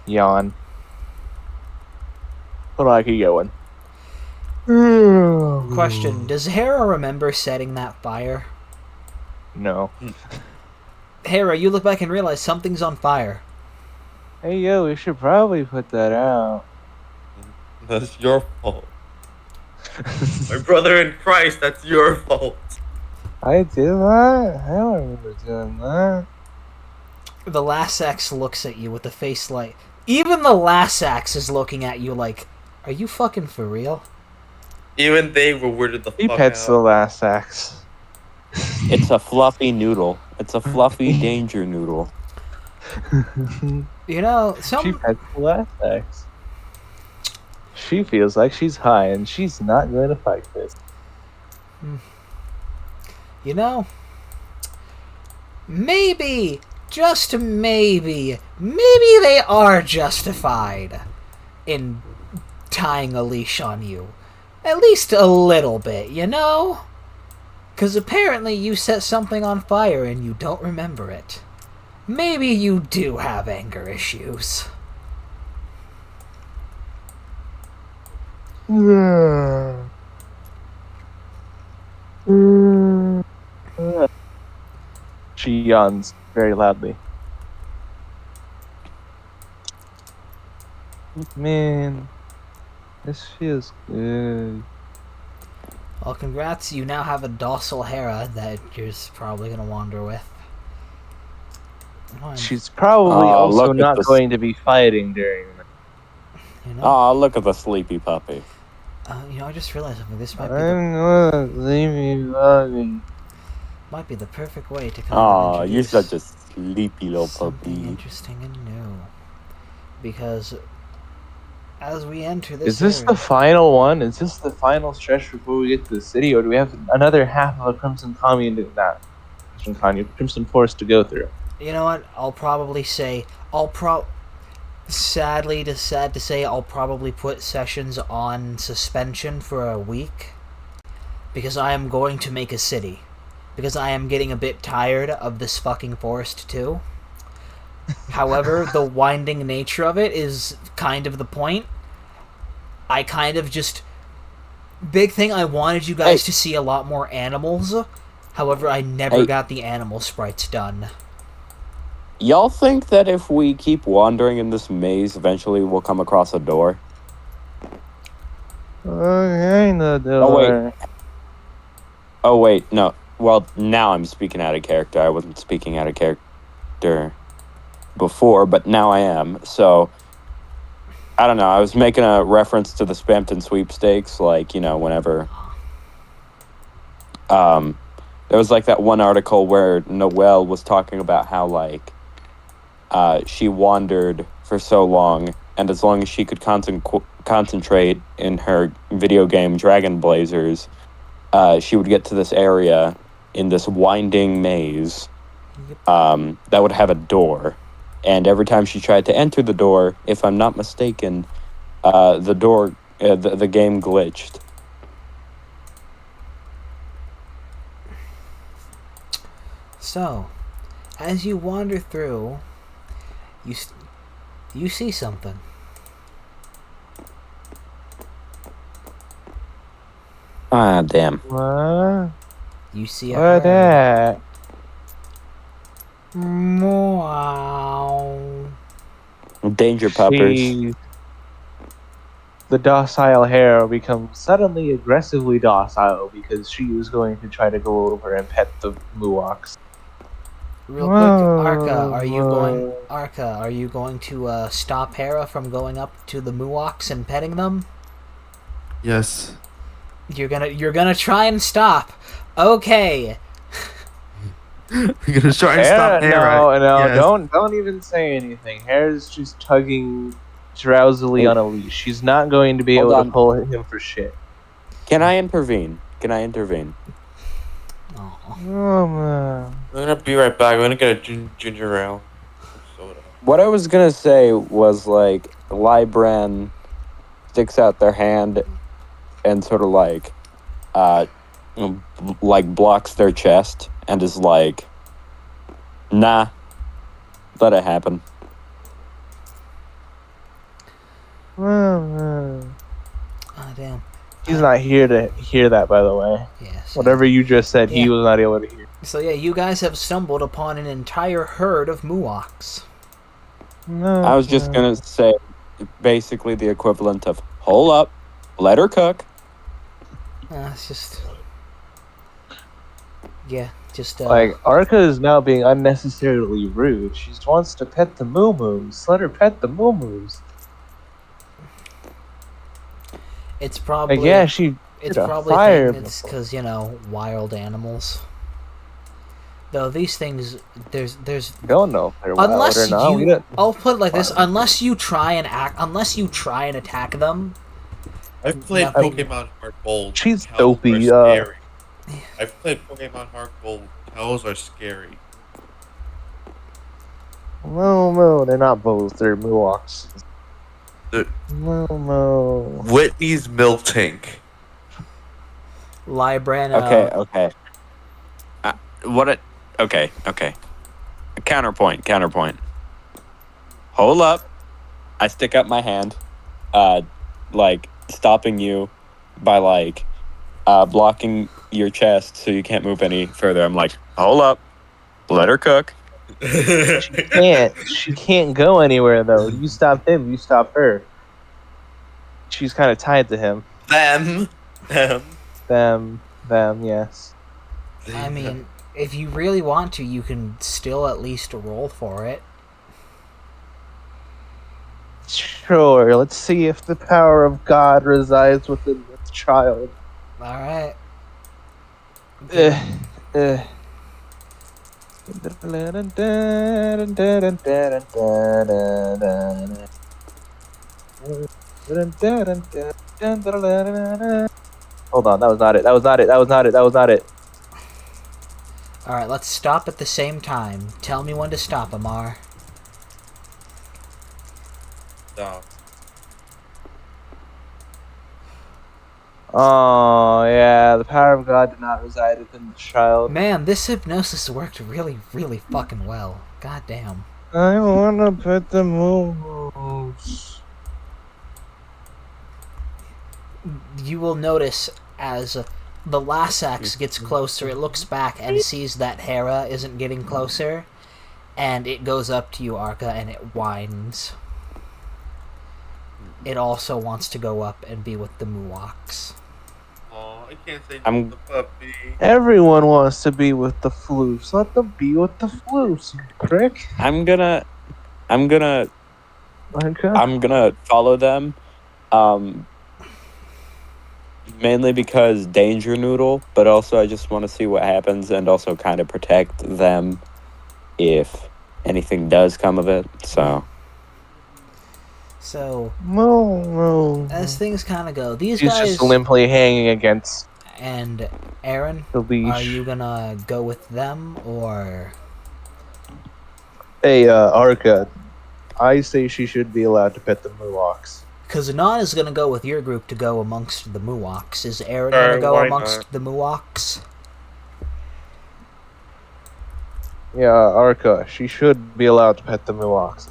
Speaker 4: Yawn. Hold on, I can get one.
Speaker 3: Question, does Hera remember setting that fire?
Speaker 4: No.
Speaker 3: Hera, you look back and realize something's on fire.
Speaker 4: Hey, yo, we should probably put that out.
Speaker 1: That's your fault. My brother in Christ, that's your fault.
Speaker 4: I did that? I don't remember doing that.
Speaker 3: The Lassax looks at you with a face like... Even the Lassax is looking at you like, are you fucking for real?
Speaker 1: Even they were weirded the
Speaker 4: He
Speaker 1: fuck
Speaker 4: pets the
Speaker 1: out.
Speaker 4: Lassax.
Speaker 2: It's a fluffy noodle. It's a fluffy danger noodle.
Speaker 3: You know,
Speaker 4: She pets the Lassax. She feels like she's high and she's not going to fight this.
Speaker 3: You know, maybe, just maybe they are justified in tying a leash on you. At least a little bit, you know? Because apparently you set something on fire and you don't remember it. Maybe you do have anger issues.
Speaker 4: She yawns very loudly. Man, this feels good.
Speaker 3: Well, congrats, you now have a docile Hera that you're probably going to wander with.
Speaker 4: She's probably also not going to be fighting during that.
Speaker 3: You know?
Speaker 2: Oh, look at the sleepy puppy.
Speaker 3: You know, I just realized something. This might be the perfect way to kind of
Speaker 2: Oh, you're
Speaker 3: introduce
Speaker 2: such a sleepy little
Speaker 3: something
Speaker 2: puppy.
Speaker 3: interesting and new. Because as we enter this
Speaker 4: Is this
Speaker 3: area,
Speaker 4: the final one? Is this the final stretch before we get to the city? Or do we have another half of a Crimson Commune to that? Crimson Forest to go through.
Speaker 3: You know what? I'll probably say sad to say, I'll probably put sessions on suspension for a week because I am going to make a city. Because I am getting a bit tired of this fucking forest too. However, the winding nature of it is kind of the point. I kind of just... Big thing, I wanted you guys to see a lot more animals. However, I never got the animal sprites done.
Speaker 2: Y'all think that if we keep wandering in this maze, eventually we'll come across a door?
Speaker 4: Okay, the door.
Speaker 2: Oh, wait, no. Well, now I'm speaking out of character. I wasn't speaking out of character before, but now I am. So, I don't know. I was making a reference to the Spampton sweepstakes, like, whenever... there was, like, that one article where Noelle was talking about how, like, she wandered for so long, and as long as she could concentrate in her video game Dragon Blazers, she would get to this area in this winding maze that would have a door. And every time she tried to enter the door, if I'm not mistaken, the game glitched.
Speaker 3: So, as you wander through, you see something.
Speaker 2: Ah, damn.
Speaker 4: What?
Speaker 3: You see a
Speaker 4: What
Speaker 3: herd.
Speaker 4: that?
Speaker 3: Meow.
Speaker 2: Danger puppers.
Speaker 4: The docile hare becomes suddenly aggressively docile because she was going to try to go over and pet the muox.
Speaker 3: Real quick, Arca, are you going to stop Hera from going up to the muox and petting them?
Speaker 1: Yes.
Speaker 3: You're gonna try and stop. Okay.
Speaker 1: You're gonna try and stop Hera.
Speaker 4: No,
Speaker 1: Yes.
Speaker 4: don't even say anything. Hare's just tugging drowsily on a leash. She's not going to be able to pull him for shit.
Speaker 2: Can I intervene?
Speaker 4: Oh, man.
Speaker 1: I'm gonna be right back. I'm gonna get a ginger ale. Soda.
Speaker 2: What I was gonna say was, like, Libran sticks out their hand and sort of like blocks their chest and is like, nah, let it happen.
Speaker 3: Oh, damn.
Speaker 4: He's not here to hear that, by the way.
Speaker 3: Yes.
Speaker 4: Whatever you just said, he was not able to hear.
Speaker 3: So yeah, you guys have stumbled upon an entire herd of muox.
Speaker 4: No,
Speaker 2: I was just gonna say basically the equivalent of, hold up, let her cook.
Speaker 3: It's just... Yeah, just...
Speaker 4: Like, Arca is now being unnecessarily rude. She just wants to pet the moo-moos. Let her pet the moo-moos.
Speaker 3: It's probably...
Speaker 4: Like, yeah, she...
Speaker 3: It's probably it's because, wild animals. Though these things, there's
Speaker 4: don't know if they're wild or not.
Speaker 3: I'll put it like this: unless you try and attack them.
Speaker 1: I've played Pokemon Heart Gold.
Speaker 4: She's
Speaker 1: Cows
Speaker 4: dopey.
Speaker 1: are scary. I've played Pokemon Heart Gold. Cows are scary.
Speaker 4: No, they're not both. They're muox. No.
Speaker 1: Whitney's milk tank.
Speaker 3: Libran.
Speaker 2: Okay. Okay. Counterpoint. Hold up. I stick up my hand, like stopping you by blocking your chest so you can't move any further. I'm like, hold up, let her cook.
Speaker 4: She can't go anywhere though. You stop him, you stop her. She's kind of tied to him.
Speaker 1: Them,
Speaker 4: yes.
Speaker 3: I mean, if you really want to, you can still at least roll for it.
Speaker 4: Sure, let's see if the power of God resides within this child.
Speaker 3: Alright.
Speaker 4: Hold on, that was not it.
Speaker 3: Alright, let's stop at the same time. Tell me when to stop, Amar.
Speaker 1: Stop.
Speaker 4: Oh, yeah, the power of God did not reside within the child.
Speaker 3: Man, this hypnosis worked really, really fucking well. God damn.
Speaker 4: I wanna pet the moose.
Speaker 3: You will notice as the Lassax gets closer, it looks back and sees that Hera isn't getting closer, and it goes up to you, Arca, and it whines. It also wants to go up and be with the Muoks.
Speaker 1: Oh, I can't say
Speaker 2: I'm-
Speaker 1: the puppy.
Speaker 4: Everyone wants to be with the floofs. Let them be with the floofs, you prick.
Speaker 2: I'm gonna
Speaker 4: Okay.
Speaker 2: follow them. Mainly because danger noodle, but also I just want to see what happens and also kind of protect them if anything does come of it. So
Speaker 3: So,
Speaker 4: No.
Speaker 3: as things kind of go, these
Speaker 4: He's
Speaker 3: guys
Speaker 4: just limply hanging against
Speaker 3: and Aaron,
Speaker 4: the leash.
Speaker 3: are you gonna go with them, or...
Speaker 4: Hey, Arca, I say she should be allowed to pet the Muoks.
Speaker 3: Because Adan is gonna go with your group to go amongst the Muoks. Is Aaron
Speaker 1: Sure,
Speaker 3: gonna go
Speaker 1: why
Speaker 3: amongst
Speaker 1: not?
Speaker 3: the Muoks?
Speaker 4: Yeah, Arca, she should be allowed to pet the Muoks.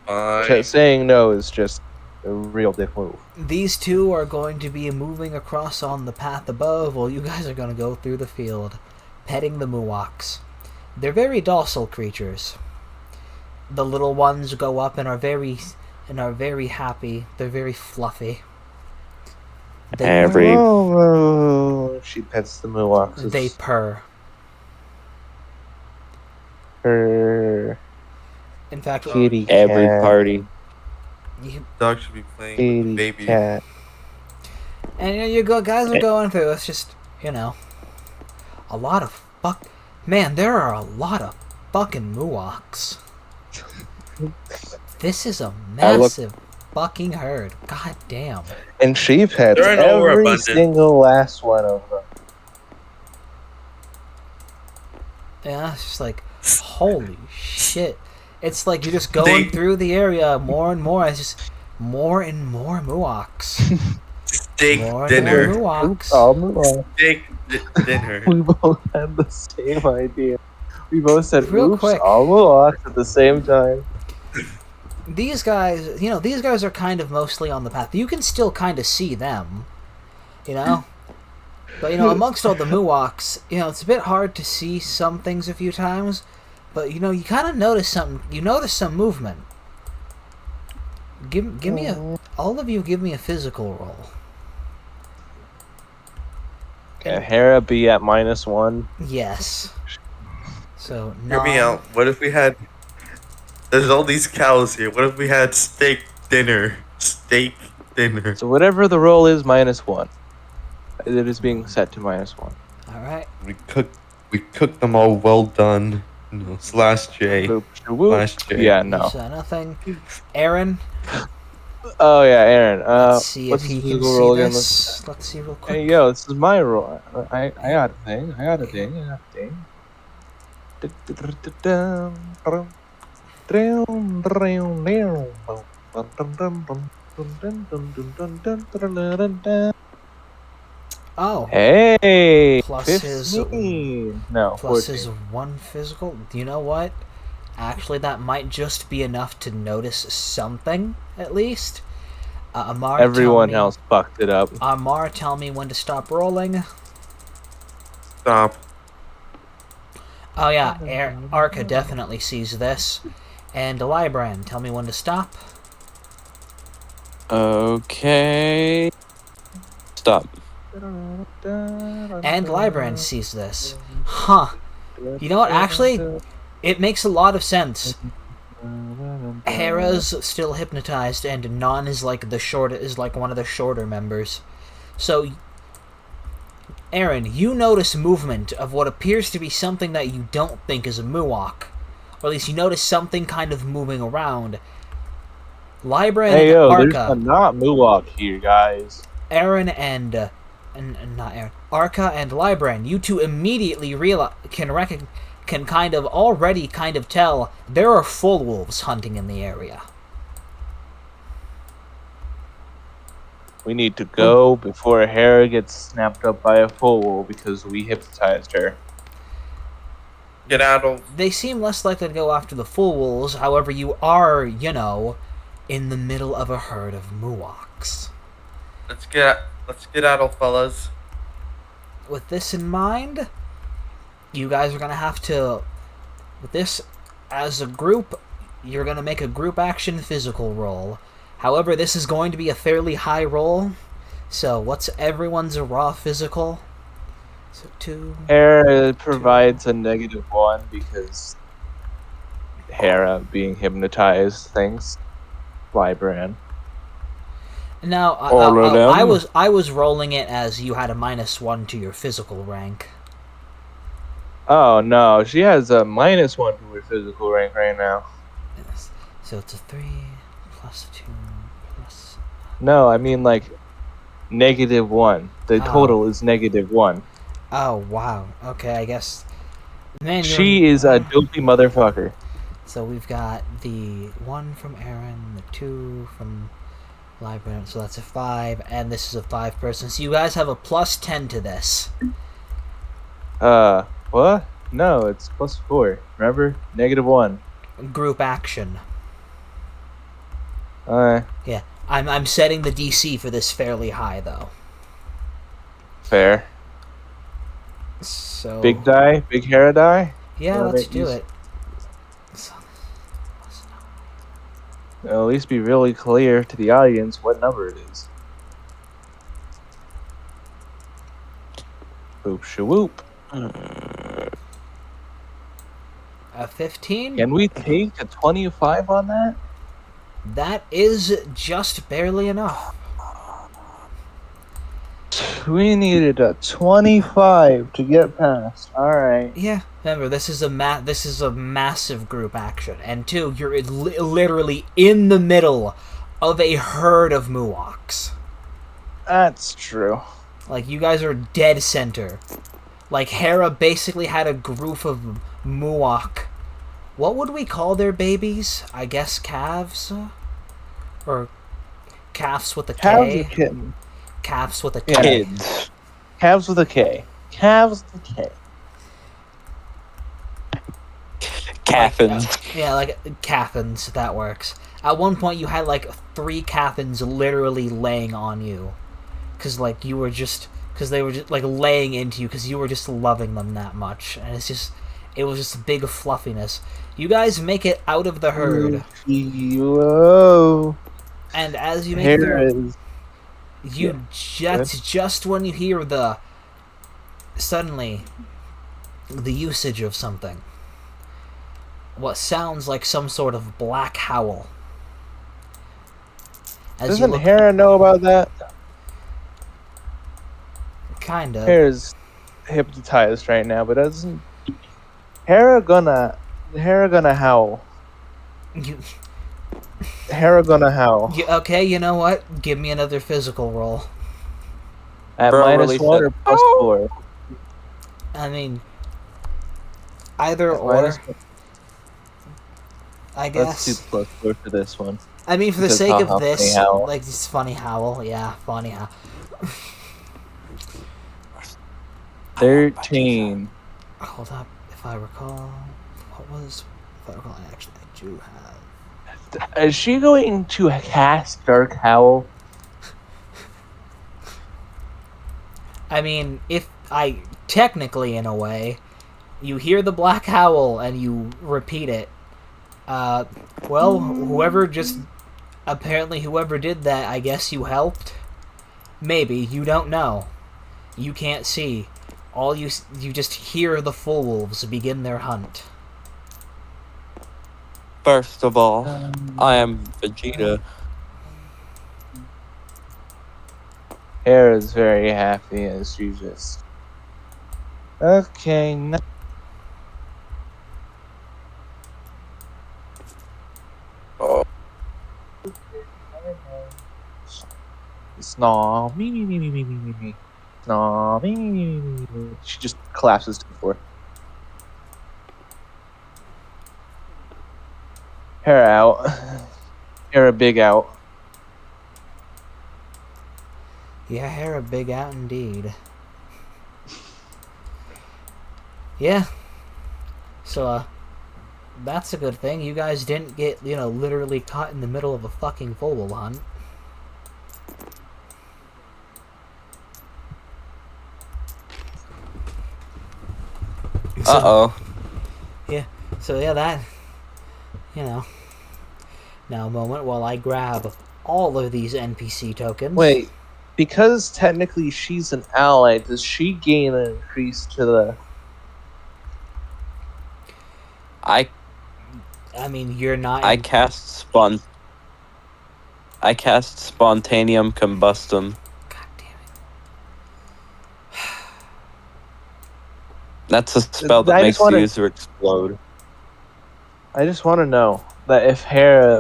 Speaker 1: Fine.
Speaker 4: Saying no is just a real dick move.
Speaker 3: These two are going to be moving across on the path above, while you guys are going to go through the field, petting the Muoks. They're very docile creatures. The little ones go up and are very happy. They're very fluffy. They
Speaker 4: She pets the Muoks.
Speaker 3: they purr.
Speaker 4: Her
Speaker 3: In fact,
Speaker 4: kitty
Speaker 2: every
Speaker 4: cat.
Speaker 2: party.
Speaker 1: Dog should be playing with
Speaker 4: Kitty
Speaker 1: the baby.
Speaker 4: cat.
Speaker 3: and guys are going through. It's just, a lot of Man, there are a lot of fucking Muoks. This is a massive fucking herd. God damn.
Speaker 4: And she pets
Speaker 1: They're an
Speaker 4: every
Speaker 1: overabundant.
Speaker 4: single last one of them.
Speaker 3: Yeah, it's just like, holy shit. It's like you're just going through the area more and more. It's just more and more Muoks.
Speaker 1: Steak
Speaker 3: More
Speaker 1: dinner.
Speaker 3: and more Muoks.
Speaker 4: Oh, Muok.
Speaker 1: Steak dinner.
Speaker 4: We both had the same idea. We both said,
Speaker 3: Real
Speaker 4: oops,
Speaker 3: quick.
Speaker 4: all Muoks at the same time.
Speaker 3: These guys, these guys are kind of mostly on the path. You can still kind of see them, But, amongst all the Muoks, it's a bit hard to see some things a few times. But, you kind of notice something. You notice some movement. Give me all of you give me a physical roll.
Speaker 4: Can Hera be at -1?
Speaker 3: Yes. So,
Speaker 1: Hear me out. What if we had... There's all these cows here. What if we had steak dinner? Steak dinner.
Speaker 4: So whatever the roll is, -1. It is being set to -1.
Speaker 3: Alright.
Speaker 1: We cooked them all well done. No, slash J. Slash J.
Speaker 4: Yeah, no.
Speaker 3: So nothing. Aaron,
Speaker 4: Oh yeah, Aaron.
Speaker 3: let's see
Speaker 4: what's
Speaker 3: if he
Speaker 4: the
Speaker 3: can
Speaker 4: physical roll
Speaker 3: see
Speaker 4: again?
Speaker 3: this. Let's see real quick.
Speaker 4: Hey yo, this is my roll. I got a thing. I got a thing.
Speaker 3: Oh.
Speaker 4: Hey,
Speaker 3: Plus
Speaker 4: 15. No,
Speaker 3: Plus
Speaker 4: 14.
Speaker 3: his one physical. You know what? Actually, that might just be enough to notice something, at least. Amar,
Speaker 4: Everyone else fucked it up.
Speaker 3: Amar, tell me when to stop rolling.
Speaker 1: Stop.
Speaker 3: Oh yeah, Arca definitely sees this. And Libran, tell me when to stop.
Speaker 2: Okay. Stop.
Speaker 3: And Libran sees this. Huh. You know what? Actually, it makes a lot of sense. Hera's still hypnotized, and Non is like one of the shorter members. So, Aaron, you notice movement of what appears to be something that you don't think is a Muok. Or at least you notice something kind of moving around. Libran
Speaker 4: Hey
Speaker 3: and
Speaker 4: yo,
Speaker 3: Arca.
Speaker 4: there's not Muok here, guys.
Speaker 3: Aaron and and not Aaron, Arca and Libran, you two immediately can kind of already kind of tell there are full wolves hunting in the area.
Speaker 4: We need to go before Hera gets snapped up by a fool because we hypnotized her.
Speaker 1: Skedaddle.
Speaker 3: They seem less likely to go after the full wolves, however, you are, in the middle of a herd of muoks.
Speaker 1: Let's skedaddle, fellas.
Speaker 3: With this in mind, you guys are going to have to, with this as a group, you're going to make a group action physical roll. However, this is going to be a fairly high roll, so what's everyone's raw physical? So 2...
Speaker 4: Hera provides a -1 because Hera being hypnotized things. Libran.
Speaker 3: Now, I was rolling it as you had a -1 to your physical rank.
Speaker 4: Oh no, she has a -1 to her physical rank right now.
Speaker 3: Yes. So it's a 3 plus 2 plus...
Speaker 4: No, I mean like -1. The total is -1.
Speaker 3: Oh, wow. Okay, I guess... Man,
Speaker 4: she is a dopey motherfucker.
Speaker 3: So we've got the 1 from Aaron, the 2 from Libran, so that's a 5, and this is a 5 person. So you guys have a +10 to this.
Speaker 4: What? No, it's +4. Remember? -1.
Speaker 3: Group action.
Speaker 4: Yeah.
Speaker 3: I'm setting the DC for this fairly high, though.
Speaker 4: Fair.
Speaker 3: So...
Speaker 4: Big die? Big Hera die?
Speaker 3: Yeah, let's do it.
Speaker 4: At least be really clear to the audience what number it is. Boop shawhoop.
Speaker 3: A 15?
Speaker 4: Can we take a 25 on that?
Speaker 3: That is just barely enough.
Speaker 4: We needed a 25 to get past. Alright.
Speaker 3: Yeah, remember, this is a massive group action. And 2, you're literally in the middle of a herd of muoks.
Speaker 4: That's true.
Speaker 3: Like, you guys are dead center. Like, Hera basically had a group of muok. What would we call their babies? I guess calves? Or calves with a K?
Speaker 4: Calves or kitten?
Speaker 3: Calves with a K.
Speaker 4: Kids. Calves with a K. Calves with a K.
Speaker 2: Caffins.
Speaker 3: Like caffins, that works. At one point, you had, 3 caffins literally laying on you. Because they were just, laying into you because you were just loving them that much. And it was just a big fluffiness. You guys make it out of the herd.
Speaker 4: Whoa.
Speaker 3: And as you make
Speaker 4: it,
Speaker 3: just when you hear suddenly, the usage of something. What sounds like some sort of black howl.
Speaker 4: Doesn't Hera know about that?
Speaker 3: Kind of.
Speaker 4: Hera's hypnotized right now, but doesn't Hera gonna howl? Hera gonna howl.
Speaker 3: Okay, you know what? Give me another physical roll.
Speaker 4: At -1 or +4?
Speaker 3: I mean, either or. I guess.
Speaker 4: Let's do +4 for this one.
Speaker 3: I mean, for the sake of this,
Speaker 4: this
Speaker 3: funny howl. Yeah, funny howl.
Speaker 4: 13.
Speaker 3: Hold up. If I recall, actually, I do have.
Speaker 4: Is she going to cast Dark Howl?
Speaker 3: I mean, technically, in a way, you hear the black howl and you repeat it. Whoever did that, I guess you helped? Maybe, you don't know. You can't see. All you just hear the full wolves begin their hunt.
Speaker 2: First of all, I am Vegeta.
Speaker 4: Hera's very happy as she just... Okay, no.
Speaker 2: Oh.
Speaker 4: Snaw. Me. No, she just collapses to the floor. Hair out. Hair big out.
Speaker 3: Your hair a big out indeed. Yeah. So, that's a good thing. You guys didn't get, literally caught in the middle of a fucking vole hunt.
Speaker 2: Uh-oh.
Speaker 3: Yeah. So, yeah, that... Now, a moment while I grab all of these NPC tokens.
Speaker 4: Wait, because technically she's an ally, does she gain an increase to the...
Speaker 3: I mean, you're not...
Speaker 2: I cast Spontaneum Combustum.
Speaker 3: God damn it.
Speaker 2: That's a spell that makes the user explode.
Speaker 4: I just want to know that if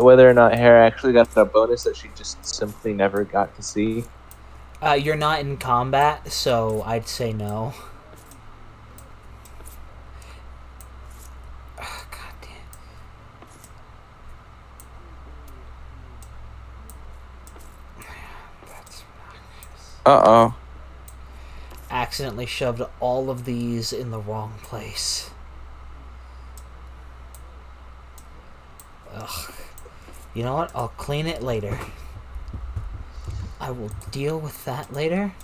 Speaker 4: whether or not Hera actually got a bonus that she just simply never got to see.
Speaker 3: You're not in combat, so I'd say no. Oh, God damn. That's obnoxious.
Speaker 2: Uh-oh.
Speaker 3: Accidentally shoved all of these in the wrong place. Ugh. You know what? I'll clean it later. I will deal with that later.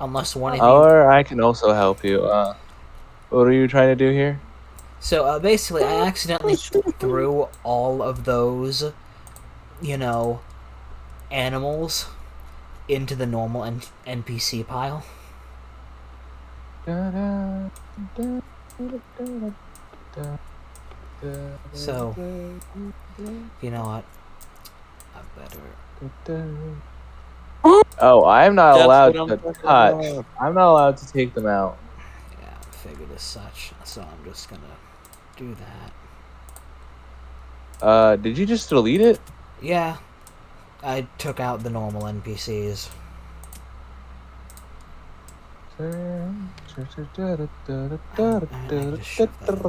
Speaker 3: Unless one of you...
Speaker 4: Or I can also help you. What are you trying to do here?
Speaker 3: So, basically, I accidentally threw all of those, animals into the normal NPC pile. So, you know what? I better...
Speaker 4: Oh, I'm not allowed to touch.
Speaker 2: About.
Speaker 4: I'm not allowed to take them out.
Speaker 3: Yeah, I figured as such, so I'm just gonna do that.
Speaker 4: Did you just delete it?
Speaker 3: Yeah, I took out the normal NPCs. I just shoved that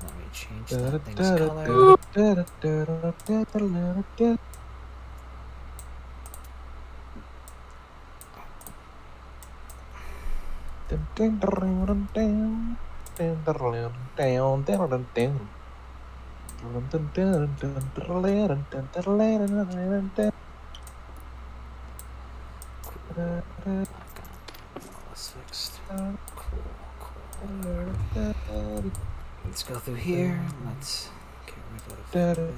Speaker 3: let me change that thing's color. That's fixed. Cool. Let's go through here. Let's get rid of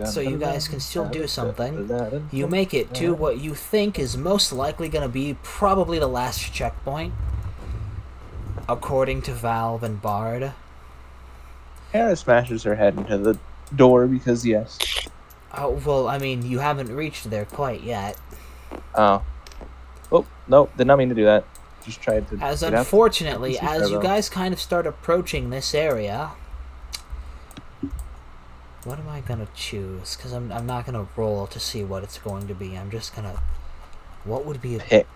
Speaker 3: this. So you guys can still do something. You make it to what you think is most likely going to be probably the last checkpoint, according to Valve and Bard.
Speaker 4: Hera smashes her head into the door because yes.
Speaker 3: Oh, well, I mean, you haven't reached there quite yet.
Speaker 4: Oh. Oh, no, did not mean to do that. Just tried to...
Speaker 3: As unfortunately, as you guys kind of start approaching this area... What am I gonna choose? Because I'm not gonna roll to see what it's going to be. I'm just gonna... What would be a...
Speaker 4: Pick.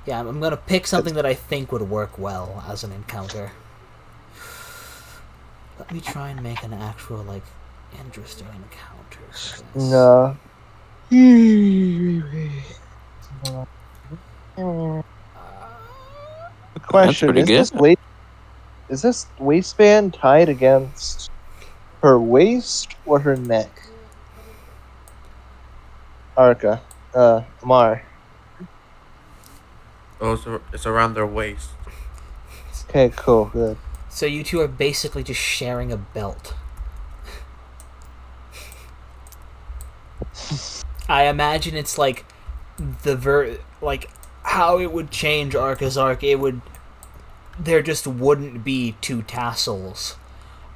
Speaker 3: Yeah, I'm gonna pick something that I think would work well as an encounter. Let me try and make an actual, like, interesting encounter for this.
Speaker 4: No. The question is this waistband tied against her waist or her neck? Arca. Amar.
Speaker 1: Oh, so it's around their waist.
Speaker 4: Okay, cool, good.
Speaker 3: So you two are basically just sharing a belt. I imagine it's like like how it would change Arca's arc. There just wouldn't be two tassels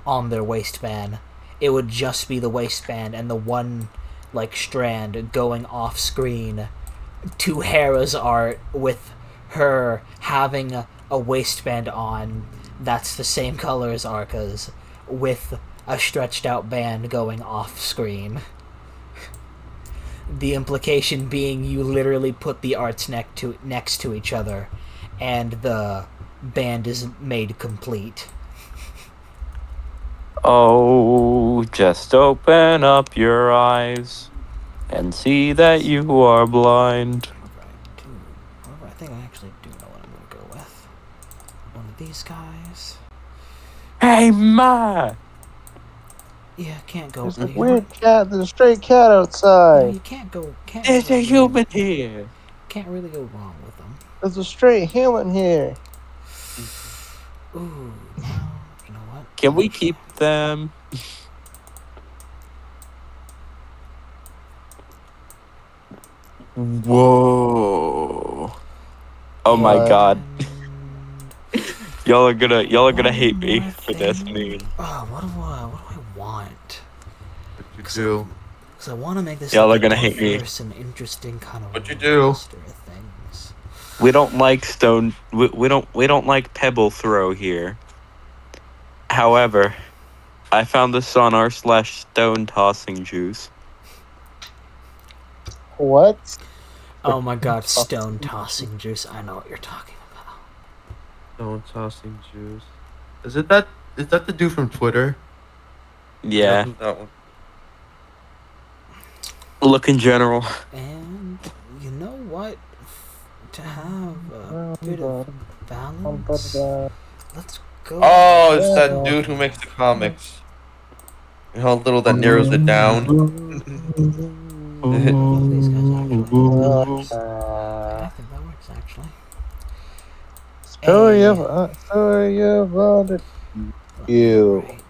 Speaker 3: on their waistband. It would just be the waistband and the one like strand going off screen to Hera's art with her having a waistband on that's the same color as Arca's, with a stretched out band going off screen. The implication being you literally put the arts next to each other, and the band is made complete.
Speaker 2: Oh, just open up your eyes and see that you are blind.
Speaker 3: However, I think I actually do know what I'm going to go with. One of these guys.
Speaker 2: Hey, Ma!
Speaker 3: Yeah, can't go.
Speaker 5: There's a weird cat. There's a stray cat
Speaker 3: Yeah,
Speaker 5: outside.
Speaker 3: you can't go.
Speaker 2: There's a human here.
Speaker 3: Can't really go wrong with them.
Speaker 5: There's a stray human here.
Speaker 3: Ooh, no. You know what?
Speaker 2: Can we keep them? Whoa! Oh my God! Y'all are gonna hate me for this meme.
Speaker 3: Oh, what do I want?
Speaker 1: What you do?
Speaker 3: Because I want to make this
Speaker 2: Y'all
Speaker 3: like
Speaker 2: are gonna
Speaker 3: a
Speaker 2: hate me.
Speaker 3: diverse and interesting kind of
Speaker 1: What you do?
Speaker 3: roster of things.
Speaker 2: We don't like stone. We don't like pebble throw here. However, I found this on r/stone tossing juice.
Speaker 5: What?
Speaker 3: Oh my God, stone tossing juice. I know what you're talking about.
Speaker 1: Stone tossing juice. Is that the dude from Twitter?
Speaker 2: Yeah.
Speaker 1: That one.
Speaker 2: Look in general.
Speaker 3: And you know what? To have a bit of balance, let's go.
Speaker 1: Oh, it's that dude who makes the comics. And how little that narrows it down.
Speaker 3: These guys actually. I think that works actually.
Speaker 5: Story of Adan. You.
Speaker 3: Right.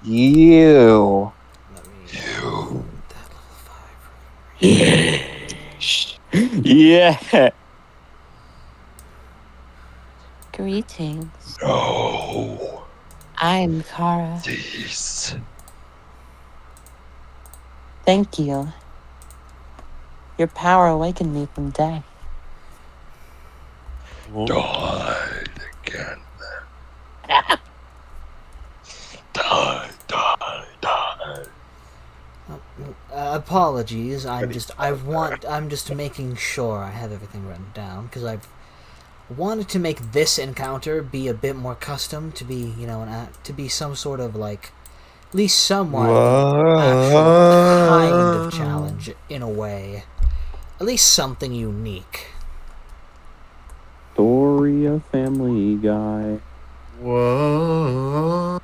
Speaker 5: You.
Speaker 3: Let me that level 5.
Speaker 2: Yeah.
Speaker 6: Greetings.
Speaker 5: No.
Speaker 6: I'm Kara.
Speaker 5: This.
Speaker 6: Thank you. Your power awakened me from death.
Speaker 5: Died again. Die.
Speaker 3: Apologies. I'm just making sure I have everything written down because I've wanted to make this encounter be a bit more custom to be, to be some sort of like at least somewhat actual kind of challenge in a way. At least something unique.
Speaker 2: Story of Family Guy.
Speaker 1: Whoa.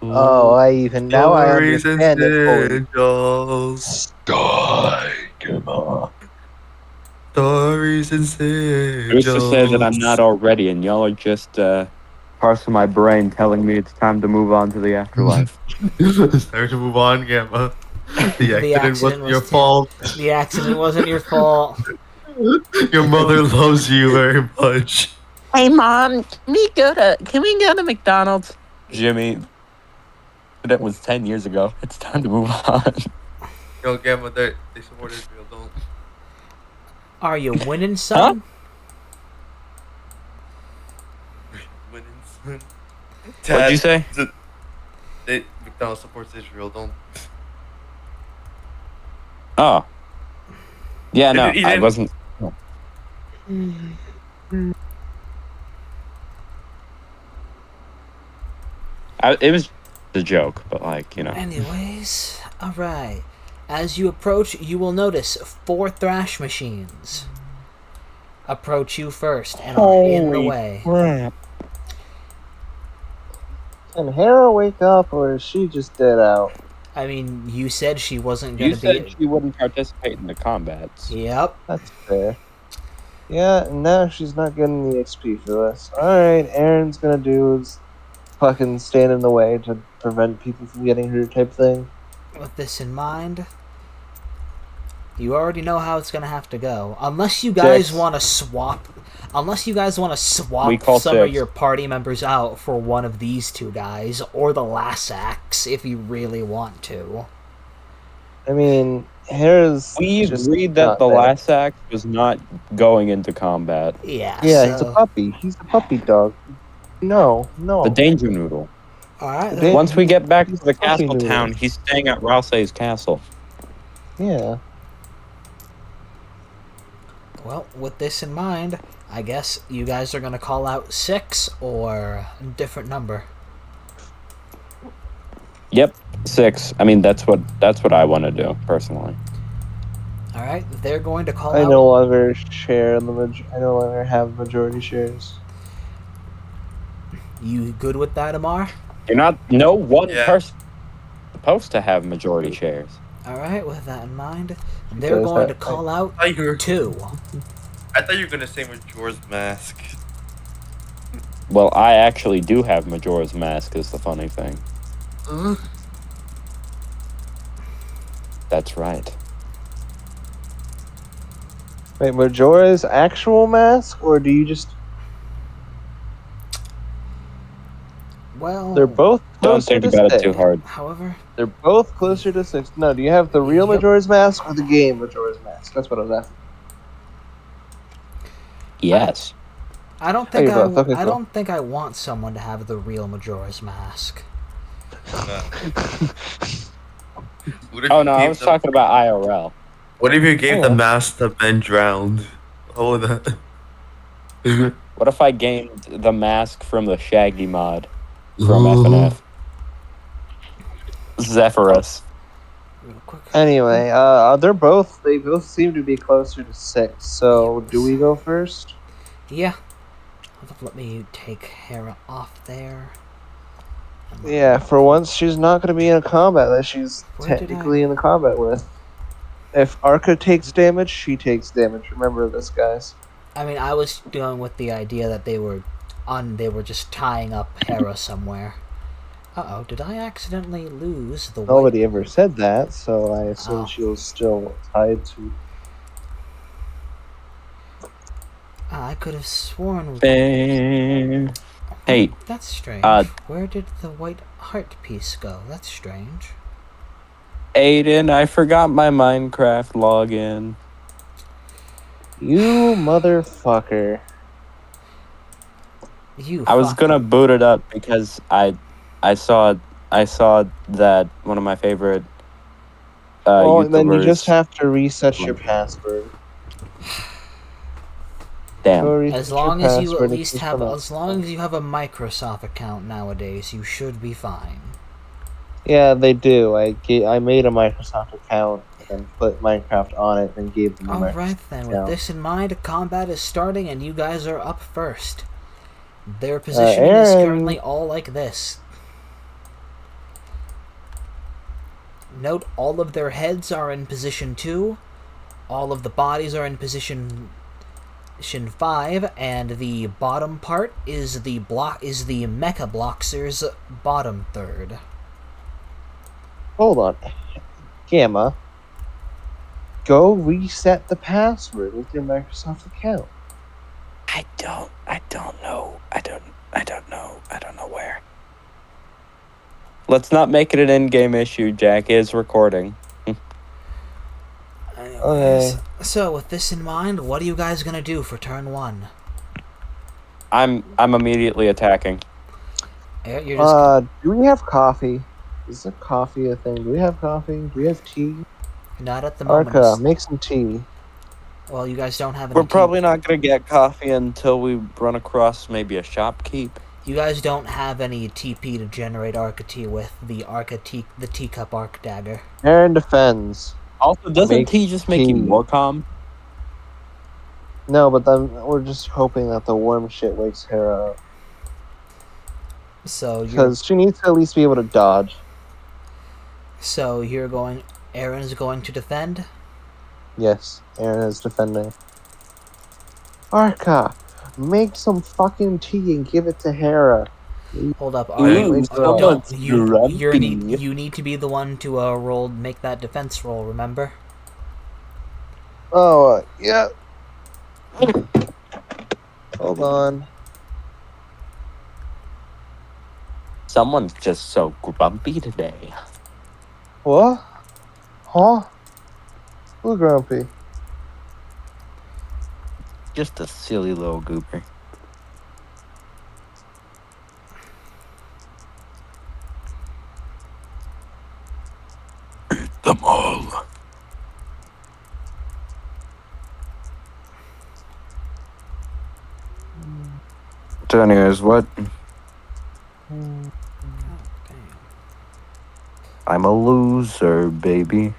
Speaker 5: Oh, I
Speaker 1: Stories and
Speaker 5: understand it fully.
Speaker 1: sigils.
Speaker 5: Die.
Speaker 1: Stories and
Speaker 2: Who's to say that I'm
Speaker 1: sigils.
Speaker 2: not already, and y'all are just parts of my brain telling me it's time to move on to the afterlife.
Speaker 1: It's time to move on, Gamma. The accident wasn't your fault.
Speaker 3: The accident wasn't your fault.
Speaker 1: Your mother loves you very much.
Speaker 6: Hey, Mom, can we go to McDonald's?
Speaker 2: Jimmy, that was 10 years ago. It's time to move on.
Speaker 1: Yo, Gamma, they support Israel, don't.
Speaker 3: Are you winning, son?
Speaker 1: Winning, son.
Speaker 2: What'd you say?
Speaker 1: McDonald's supports Israel, don't.
Speaker 2: Oh. Yeah, no,
Speaker 1: He
Speaker 2: I
Speaker 1: didn't-
Speaker 2: wasn't. It was a joke, but
Speaker 3: Anyways, alright. As you approach, you will notice 4 thrash machines approach you first and are in the way.
Speaker 5: Crap. Can Hera wake up, or is she just dead out?
Speaker 3: I mean, you said she wasn't
Speaker 2: You
Speaker 3: gonna
Speaker 2: said
Speaker 3: be.
Speaker 2: she wouldn't participate in the combats.
Speaker 3: Yep.
Speaker 5: That's fair. Yeah, and now she's not getting the XP for this. Alright, Aaron's gonna do is fucking stand in the way to prevent people from getting her type thing.
Speaker 3: With this in mind, you already know how it's gonna have to go. Unless you guys want to swap. Unless you guys want to swap some of your party members out for one of these 2 guys, or the Lassax, if you really want to.
Speaker 5: I mean, Hera's
Speaker 2: We
Speaker 5: just
Speaker 2: agreed that
Speaker 5: not
Speaker 2: the
Speaker 5: there.
Speaker 2: last act was not going into combat.
Speaker 3: Yeah.
Speaker 5: Yeah, he's a
Speaker 3: So.
Speaker 5: puppy. He's a puppy dog. No.
Speaker 2: The Danger Noodle.
Speaker 3: All right.
Speaker 5: Da-
Speaker 2: Once we get back to the
Speaker 5: Puppy
Speaker 2: castle
Speaker 5: noodle.
Speaker 2: town, he's staying at Ralsei's castle.
Speaker 5: Yeah.
Speaker 3: Well, with this in mind, I guess you guys are gonna call out 6 or a different number.
Speaker 2: Yep, 6. I mean, that's what I want to do personally.
Speaker 3: All right. They're going to call
Speaker 5: I
Speaker 3: out.
Speaker 5: no longer share I no longer have majority shares.
Speaker 3: You good with that, Amar?
Speaker 2: You're not. No one
Speaker 1: Yeah.
Speaker 2: person supposed to have majority shares.
Speaker 3: All right. With that in mind,
Speaker 5: She
Speaker 3: they're
Speaker 5: does
Speaker 3: going to
Speaker 5: have-
Speaker 3: call out
Speaker 1: I thought you were,
Speaker 3: 2.
Speaker 1: I thought you were gonna say Majora's Mask.
Speaker 2: Well, I actually do have Majora's Mask. Is the funny thing. That's right.
Speaker 5: Wait, Majora's actual mask, or do you just?
Speaker 3: Well,
Speaker 5: They're both
Speaker 2: Don't
Speaker 5: closer
Speaker 2: think
Speaker 5: to
Speaker 2: about it
Speaker 5: 6.
Speaker 2: too hard.
Speaker 3: However,
Speaker 5: They're both closer to 6. No, do you have the real
Speaker 3: Yep.
Speaker 5: Majora's Mask or the game Majora's Mask? That's what I was asking.
Speaker 2: Yes.
Speaker 3: I don't think
Speaker 5: you're both. Okay,
Speaker 3: I
Speaker 5: cool.
Speaker 3: don't think I want someone to have the real Majora's Mask.
Speaker 1: What if
Speaker 2: Oh
Speaker 1: you
Speaker 2: no, I
Speaker 1: gave
Speaker 2: was
Speaker 1: them-
Speaker 2: talking about IRL.
Speaker 1: What if you gave the
Speaker 5: Yeah.
Speaker 1: mask to Ben drowned? What would that?
Speaker 2: What if I gained the mask from the Shaggy mod from FNF? Zephyrus.
Speaker 3: Real quick.
Speaker 5: Anyway, they both seem to be closer to 6. So, do we go first?
Speaker 3: Yeah. Let me take Hera off there.
Speaker 5: Yeah, for once she's not going to be in a combat that she's
Speaker 3: Where did
Speaker 5: technically in the combat with. If Arca takes damage, she takes damage. Remember this, guys.
Speaker 3: I mean, I was going with the idea that they were just tying up Hera somewhere. Uh-oh, did I accidentally lose the
Speaker 5: Nobody ever said that, so I assume
Speaker 3: Oh.
Speaker 5: she was still tied to.
Speaker 3: I could have sworn...
Speaker 2: Hey,
Speaker 3: That's strange. Where did the white heart piece go? That's strange.
Speaker 2: Aiden, I forgot my Minecraft login.
Speaker 5: You motherfucker.
Speaker 2: I was gonna boot it up because I saw that one of my favorite YouTubers.
Speaker 5: Then you just have to reset your password.
Speaker 2: Damn.
Speaker 3: As long as you at least have, as long as you have a Microsoft account nowadays, you should be fine.
Speaker 5: Yeah, they do. I made a Microsoft account and put Minecraft on it and gave them a Microsoft
Speaker 3: Alright then, with
Speaker 5: account.
Speaker 3: this in mind, combat is starting and you guys are up first. Their positioning is
Speaker 5: Aaron.
Speaker 3: currently all like this. Note all of their heads are in position 2, all of the bodies are in position 5, and the bottom part is the Mecha Bloxer's bottom third.
Speaker 5: Hold on. Gamma. Go reset the password with your Microsoft account.
Speaker 2: I don't know. I don't know where. Let's not make it an in-game issue. Jack is recording.
Speaker 3: Anyways, so with this in mind, what are you guys gonna do for turn 1?
Speaker 2: I'm immediately attacking.
Speaker 3: You're just
Speaker 5: Do we have coffee? Is coffee a thing? Do we have coffee? Do we have tea?
Speaker 3: not at the moment.
Speaker 5: Arca, make some tea.
Speaker 3: Well, you guys don't have any
Speaker 2: We're
Speaker 3: tea.
Speaker 2: probably not gonna get coffee until we run across maybe a shopkeep.
Speaker 3: You guys don't have any TP to generate Arca tea with the the teacup arc dagger.
Speaker 5: Aaron defends.
Speaker 2: Also, doesn't
Speaker 5: Make
Speaker 2: tea just make you
Speaker 5: tea.
Speaker 2: more calm?
Speaker 5: No, but then we're just hoping that the warm shit wakes Hera up.
Speaker 3: So
Speaker 5: Because she needs to at least be able to dodge.
Speaker 3: Aaron's going to defend?
Speaker 5: Yes, Aaron is defending. Arca, make some fucking tea and give it to Hera.
Speaker 3: Hold up,
Speaker 5: Ooh, someone's
Speaker 3: you need to be the one to make that defense roll, remember?
Speaker 5: Oh, yeah. Hold on.
Speaker 2: Someone's just so grumpy today.
Speaker 5: What? Huh? Who's grumpy?
Speaker 2: Just a silly little goober. Eat them all. So anyways, what?
Speaker 3: God damn.
Speaker 2: I'm a loser, baby.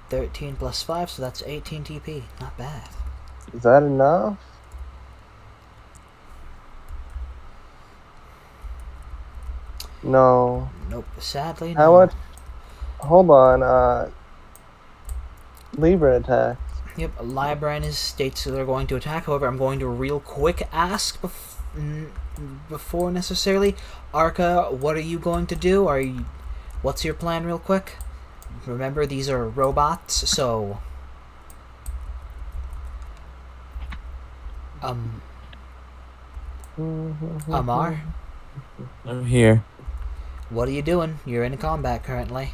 Speaker 3: 13 plus 5, so that's 18 TP. Not bad.
Speaker 5: Is that enough? No.
Speaker 3: Nope. Sadly,
Speaker 5: How
Speaker 3: no.
Speaker 5: much? Hold on. Libra attack.
Speaker 3: Yep, Libran states that they're going to attack. However, I'm going to real quick ask before necessarily. Arca, what are you going to do? What's your plan, real quick? Remember, these are robots, so Amar,
Speaker 1: I'm here.
Speaker 3: what are you doing? You're in combat currently.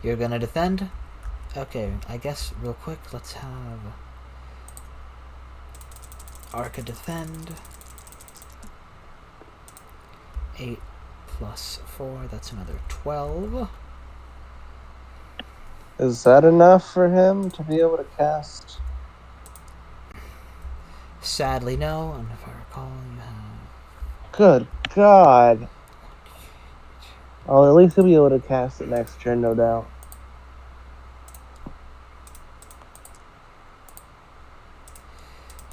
Speaker 3: You're gonna defend? Okay, I guess real quick, let's have Arca defend. 8 plus 4, that's another 12.
Speaker 5: Is that enough for him to be able to cast?
Speaker 3: Sadly, no, and if I recall, you have...
Speaker 5: Good God. Oh, at least he'll be able to cast it next turn, no doubt.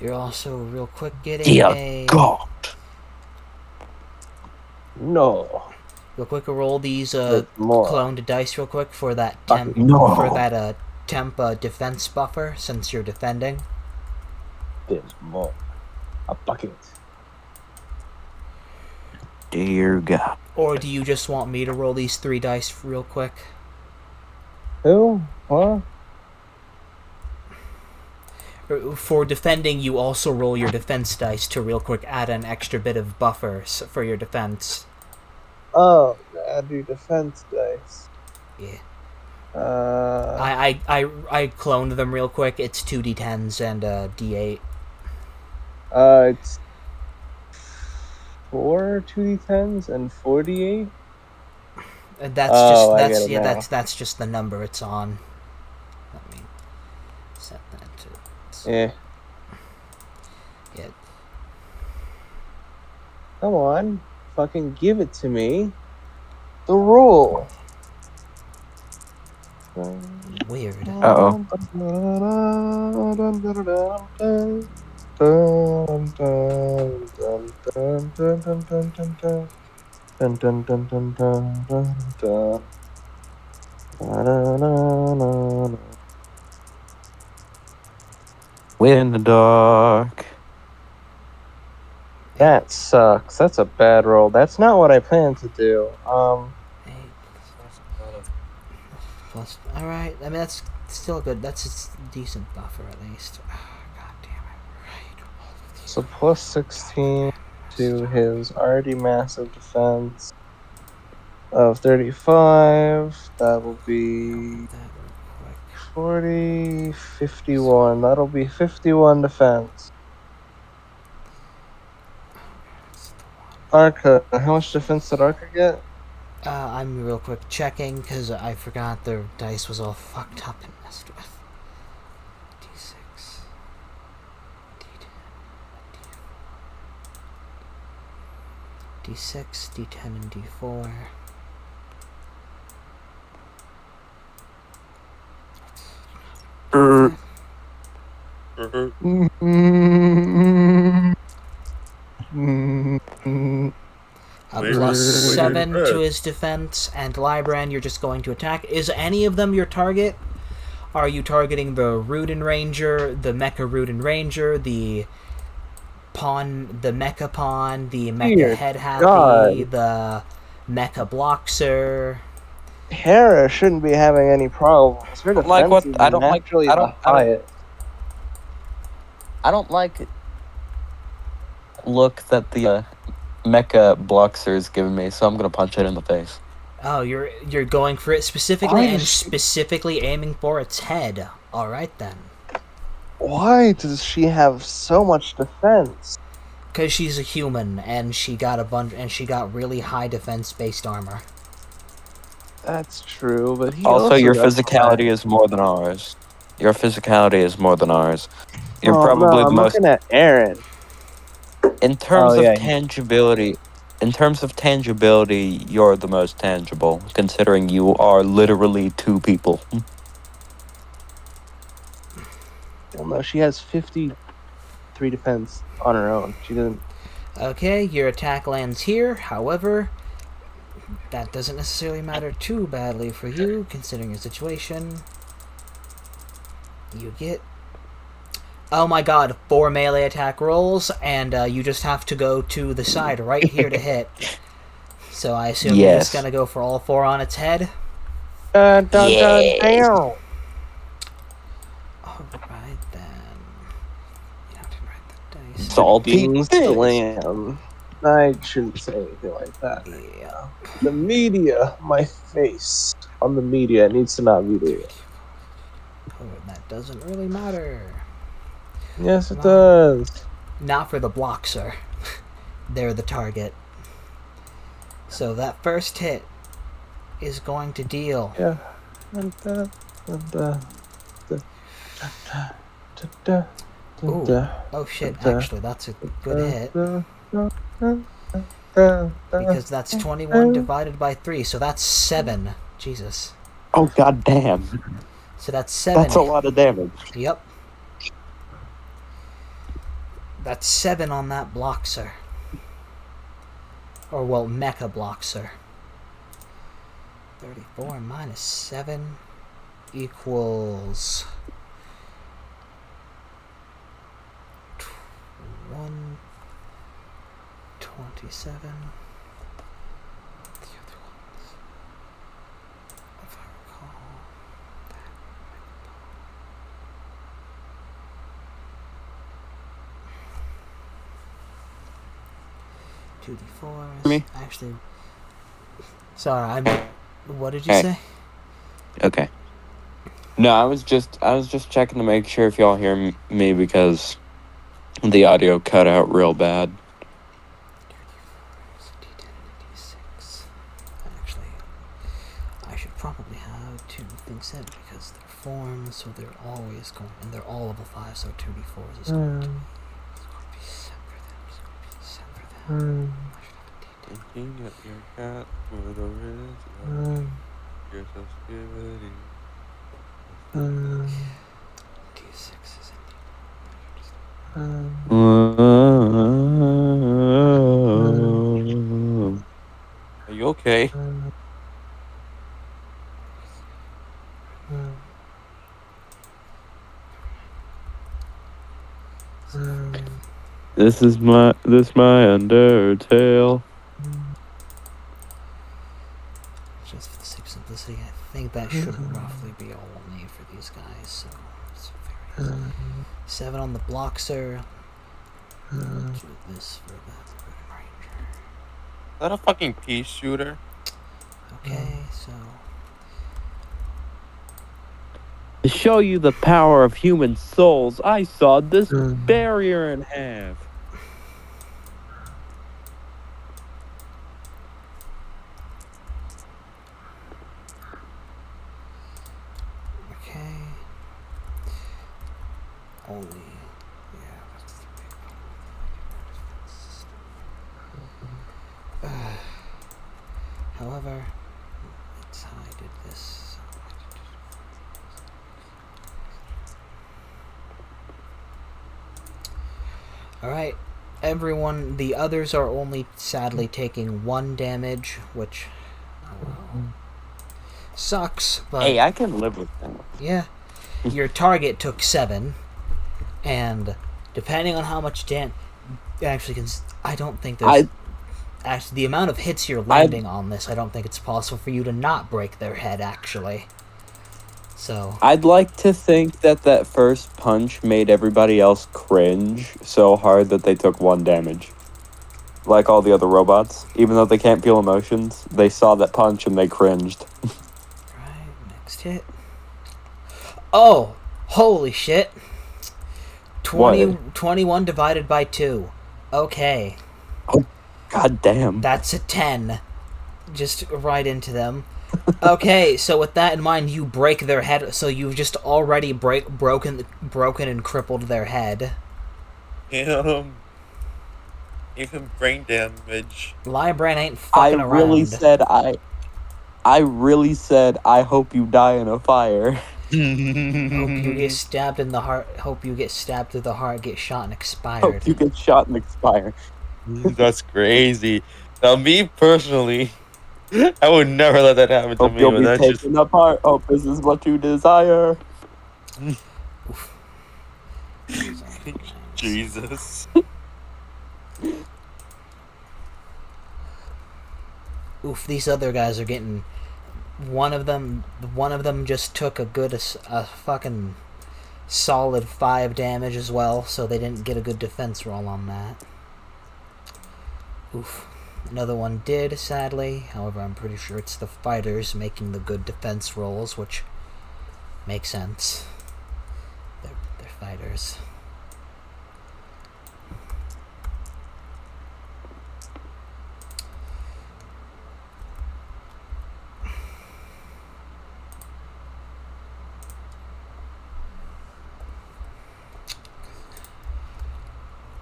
Speaker 3: You're also real quick getting
Speaker 2: Dear God.
Speaker 5: No.
Speaker 3: Real quick, roll these
Speaker 5: There's more.
Speaker 3: cloned dice real quick for that
Speaker 2: No.
Speaker 3: for that temp defense buffer since you're defending.
Speaker 5: There's more. A bucket.
Speaker 2: Dear God.
Speaker 3: Or do you just want me to roll these 3 dice real quick?
Speaker 5: Who? What?
Speaker 3: For defending, you also roll your defense dice to real quick add an extra bit of buffers for your defense.
Speaker 5: Oh, add your defense dice.
Speaker 3: Yeah.
Speaker 5: Uh,
Speaker 3: I cloned them real quick. It's 2d10s and d8.
Speaker 5: It's 4 2d10s and 48.
Speaker 3: That's just the number it's on. Let me set that to...
Speaker 5: Yeah.
Speaker 3: Yeah.
Speaker 5: Come on. Fucking give it to me. The rule.
Speaker 3: Weird.
Speaker 2: Uh-oh. We're in the dark.
Speaker 5: That sucks. That's a bad roll. That's not what I planned to do.
Speaker 3: Plus, all right. I mean, that's still good. That's a decent buffer at least. God damn it! Right.
Speaker 5: So plus 16 to his already massive defense of 35. That'll be 40, 51. That'll be 51 defense. Arca, how much defense did Arca get?
Speaker 3: I'm real quick checking because I forgot the dice was all fucked up and messed with. D6, D10, D6, D10, and D4. A plus 7 to his defense, and Libran, you're just going to attack. Is any of them your target? Are you targeting the Rudin Ranger, the Mecha Rudin Ranger, the Pawn, the Mecha Pawn, the Mecha Head Happy, the Mecha Bloxer?
Speaker 5: Hera shouldn't be having any problems. Her defense
Speaker 2: Like what?
Speaker 5: is
Speaker 2: I don't like.
Speaker 5: naturally
Speaker 2: I don't.
Speaker 5: the highest.
Speaker 2: I don't like look that the mecha Bloxer is giving me, so I'm gonna punch it in the face.
Speaker 3: Oh, you're going for it specifically
Speaker 5: Why
Speaker 3: and
Speaker 5: does she-
Speaker 3: specifically aiming for its head. All right then.
Speaker 5: Why does she have so much defense?
Speaker 3: Because she's a human and she got really high defense-based armor.
Speaker 5: That's true, but he
Speaker 2: Also, your
Speaker 5: got
Speaker 2: physicality is more than ours. Your physicality is more than ours. You're
Speaker 5: Oh no,
Speaker 2: probably the
Speaker 5: I'm
Speaker 2: most.
Speaker 5: looking at Aaron.
Speaker 2: In terms
Speaker 5: Oh,
Speaker 2: of
Speaker 5: yeah.
Speaker 2: tangibility, you're the most tangible, considering you are literally two people.
Speaker 5: Well, no, she has 53 defense on her own. She didn't.
Speaker 3: Okay, your attack lands here. However, that doesn't necessarily matter too badly for you, considering your situation. You get... Oh my god, 4 melee attack rolls, and you just have to go to the side right here to hit. So I assume you're just
Speaker 2: Yes.
Speaker 3: gonna go for all 4 on its head?
Speaker 5: Dun,
Speaker 2: Yes.
Speaker 5: down.
Speaker 3: Alright then. You have to write the dice.
Speaker 2: Salty
Speaker 5: Things
Speaker 2: fish.
Speaker 5: to lamb. I shouldn't say anything like that.
Speaker 3: Yeah.
Speaker 5: The media, my face on the media needs to not be there.
Speaker 3: Oh, that doesn't really matter.
Speaker 5: Yes, it does.
Speaker 3: Not for the block, sir. They're the target. So that first hit is going to deal.
Speaker 5: Yeah.
Speaker 3: Ooh. Oh shit, actually, that's a good hit. Because that's 21 divided by 3, so that's 7. Jesus.
Speaker 2: Oh, god damn.
Speaker 3: So that's 7.
Speaker 2: That's a lot of damage.
Speaker 3: Yep. That's 7 on that block, sir. Or, well, mecha block, sir. 34 minus 7 equals... 127. The other ones, if I recall, that 2d4s.
Speaker 2: Me?
Speaker 3: Actually, sorry, what did you
Speaker 2: Hey.
Speaker 3: say?
Speaker 2: Okay. No, I was just checking to make sure if y'all hear me because the audio cut out real bad.
Speaker 3: Actually, I should probably have 2 things set because they're forms, so they're always going, and they're all level 5, so 2d4s is going to be set for them. It's going to be set for them. I should have a d10.
Speaker 1: Looking at your cat with a wrist. You're so skitty.
Speaker 3: D6 is
Speaker 1: Are you okay?
Speaker 2: This my Undertale.
Speaker 3: just for the sake of simplicity. I think that should roughly be all we'll need for these guys. So it's very easy. 7 on the block, sir. Do this for the ranger.
Speaker 1: Is that a fucking pea shooter?
Speaker 3: Okay, so
Speaker 2: To show you the power of human souls, I sawed this barrier in half.
Speaker 3: okay. Only, yeah, that's the big problem. However, that's how I did this. So alright, everyone, the others are only sadly taking 1 damage, which sucks, but
Speaker 2: Hey, I can live with that.
Speaker 3: yeah. Your target took 7, and depending on how much actually, I don't think there's... Actually, the amount of hits you're landing on this, I don't think it's possible for you to not break their head, actually. So
Speaker 2: I'd like to think that first punch made everybody else cringe so hard that they took 1 damage. Like all the other robots. Even though they can't feel emotions, they saw that punch and they cringed.
Speaker 3: right, next hit. Oh, holy shit. 21 divided by 2. Okay.
Speaker 2: Oh, god damn.
Speaker 3: That's a 10. Just right into them. Okay, so with that in mind, you break their head. So you've just already broken and crippled their head.
Speaker 1: Damn. Even brain damage.
Speaker 3: Librand ain't fucking around.
Speaker 2: I really said, I hope you die in a fire.
Speaker 3: Hope you get stabbed in the heart. Hope you get stabbed through the heart, get shot and expired.
Speaker 2: Hope you get shot and expire.
Speaker 1: That's crazy. Now, me personally, I would never let that happen to
Speaker 2: Hope
Speaker 1: me,
Speaker 2: you'll
Speaker 1: but
Speaker 2: be
Speaker 1: that's just.
Speaker 2: taken apart. Hope this is what you desire.
Speaker 1: Jesus.
Speaker 3: Oof, these other guys are getting. One of them just took a fucking solid 5 damage as well, so they didn't get a good defense roll on that. Oof. Another one did, sadly. However, I'm pretty sure it's the fighters making the good defense rolls, which makes sense. They're fighters.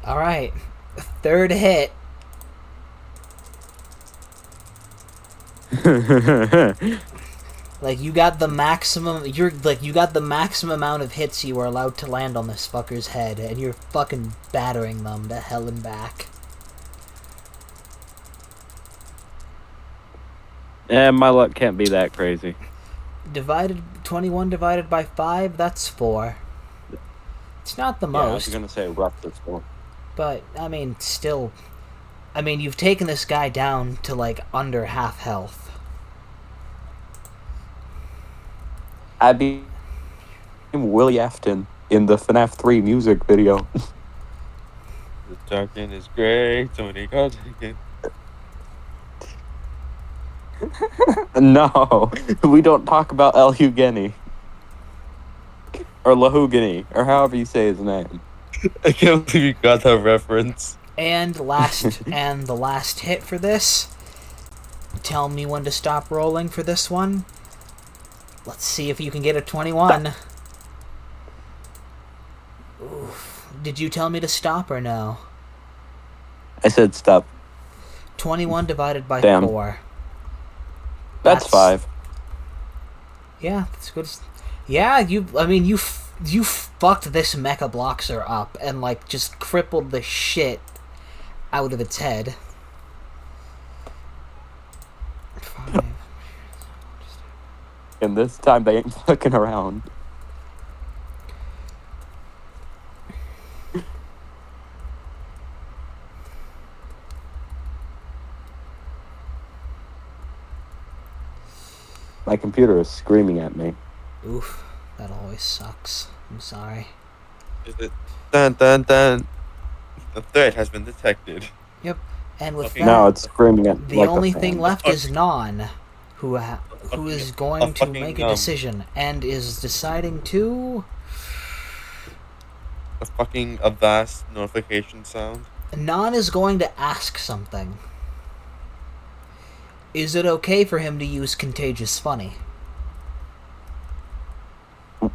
Speaker 3: Alright. Third hit. Like, you got the maximum amount of hits you were allowed to land on this fucker's head, and you're fucking battering them to hell and back.
Speaker 2: My luck can't be that crazy.
Speaker 3: 21 divided by 5, that's 4. It's not the most.
Speaker 2: I was gonna say roughly 4.
Speaker 3: But, I mean, still... I mean, you've taken this guy down to, like, under half health.
Speaker 2: I'd be Willie Afton in the FNAF 3 music video.
Speaker 1: The darkness is great. Somebody calls it again.
Speaker 2: No, we don't talk about El Hugeni. Or Lahugani, or however you say his name.
Speaker 1: I can't believe you got that reference.
Speaker 3: And the last hit for this. Tell me when to stop rolling for this one. Let's see if you can get a 21. Oof. Did you tell me to stop or no?
Speaker 2: I said stop.
Speaker 3: 21 divided by
Speaker 2: Damn.
Speaker 3: 4.
Speaker 2: That's 5.
Speaker 3: Yeah, that's good. Yeah, you fucked this Mecha Bloxer up and, like, just crippled the shit out of its head. 5.
Speaker 2: And this time they ain't fucking around. My computer is screaming at me.
Speaker 3: Oof, that always sucks. I'm sorry.
Speaker 1: Is it? Dun dun dun. The threat has been detected.
Speaker 3: Yep, and with
Speaker 1: Okay.
Speaker 3: that,
Speaker 2: No, it's screaming at
Speaker 3: the
Speaker 2: like
Speaker 3: only
Speaker 2: a fan.
Speaker 3: thing left is Non, who is going to make a
Speaker 1: fucking,
Speaker 3: decision and is deciding to.
Speaker 1: A fucking vast notification sound.
Speaker 3: Non is going to ask something. Is it okay for him to use Contagious Funny?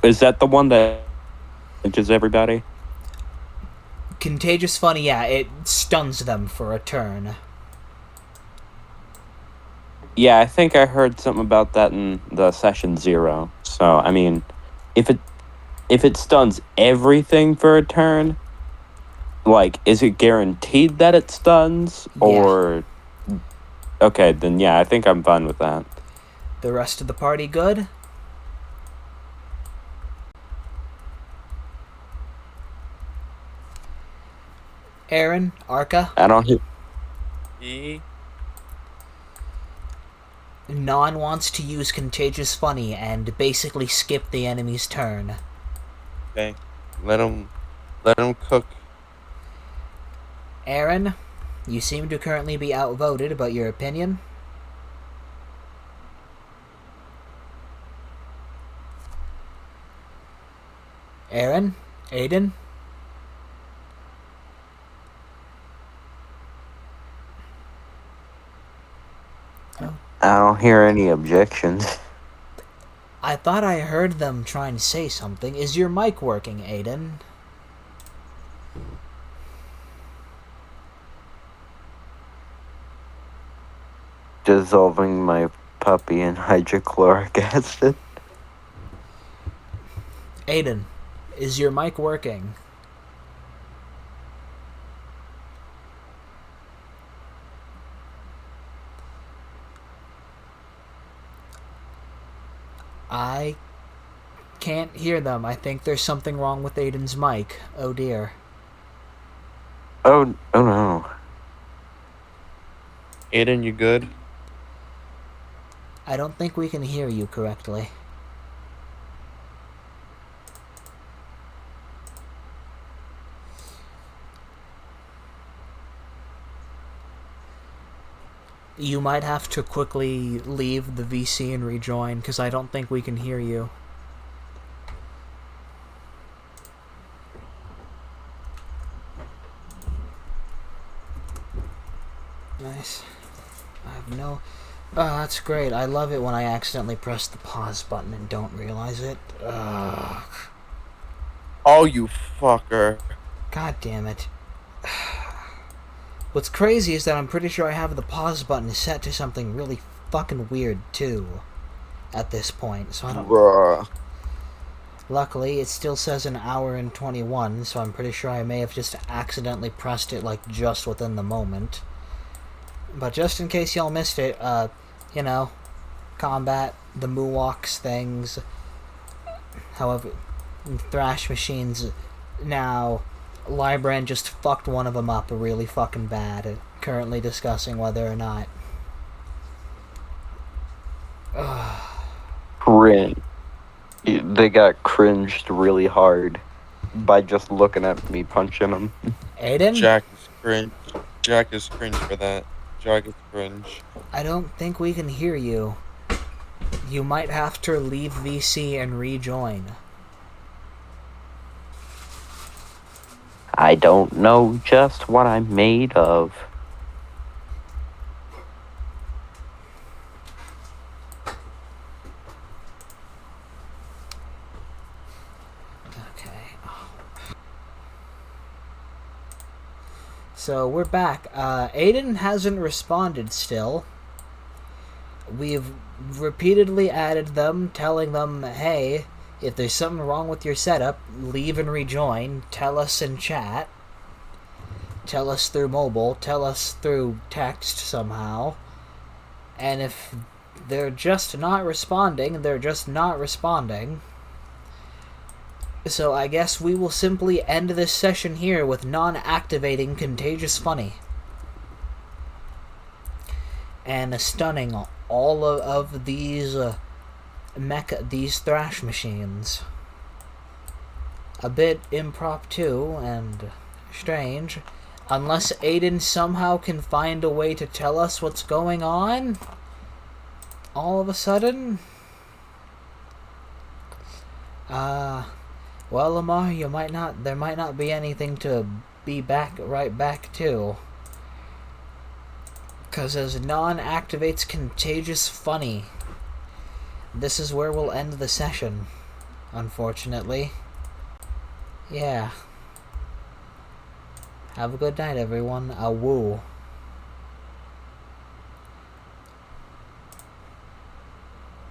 Speaker 2: Is that the one that injures everybody?
Speaker 3: Contagious Funny, yeah, it stuns them for a turn.
Speaker 2: Yeah, I think I heard something about that in the session 0. So, I mean, if it stuns everything for a turn, like, is it guaranteed that it stuns?
Speaker 3: Yeah.
Speaker 2: Or... Okay, then yeah, I think I'm fine with that.
Speaker 3: The rest of the party good? Aaron, Arca?
Speaker 2: I don't hit...
Speaker 3: Non wants to use Contagious Funny and basically skip the enemy's turn.
Speaker 1: Okay. Let him cook.
Speaker 3: Aaron, you seem to currently be outvoted, but your opinion? Aaron? Adan?
Speaker 2: I don't hear any objections.
Speaker 3: I thought I heard them trying to say something. Is your mic working, Adan?
Speaker 2: Dissolving my puppy in hydrochloric acid.
Speaker 3: Adan, is your mic working? I can't hear them. I think there's something wrong with Adan's mic. Oh dear.
Speaker 2: Oh no.
Speaker 1: Adan, you good?
Speaker 3: I don't think we can hear you correctly. You might have to quickly leave the VC and rejoin, because I don't think we can hear you. Nice. I have no... Oh, that's great. I love it when I accidentally press the pause button and don't realize it. Ugh.
Speaker 1: Oh, you fucker.
Speaker 3: God damn it. What's crazy is that I'm pretty sure I have the pause button set to something really fucking weird, too. At this point, so I don't...
Speaker 1: Bruh.
Speaker 3: Luckily, it still says an hour and 21, so I'm pretty sure I may have just accidentally pressed it, like, just within the moment. But just in case y'all missed it, you know, combat, the Muwoks things, however, Thrash Machines, now, Lybrand just fucked one of them up really fucking bad, currently discussing whether or not.
Speaker 2: Cringe. They got cringed really hard by just looking at me punching them.
Speaker 3: Adan?
Speaker 1: Jack is cringe. Jack is cringe for that. Jack is cringe.
Speaker 3: I don't think we can hear you. You might have to leave VC and rejoin.
Speaker 2: I don't know just what I'm made of.
Speaker 3: Okay. So we're back. Adan hasn't responded still. We've repeatedly added them, telling them, hey, if there's something wrong with your setup, leave and rejoin. Tell us in chat. Tell us through mobile. Tell us through text somehow. And if they're just not responding, they're just not responding. So I guess we will simply end this session here with non-activating Contagious Funny. And stunning all of these these Thrash Machines. A bit impromptu and strange. Unless Adan somehow can find a way to tell us what's going on all of a sudden. Well, Lamar, there might not be anything to be right back to. Because as non-activates Contagious Funny, this is where we'll end the session, unfortunately. Yeah. Have a good night, everyone. Awoo.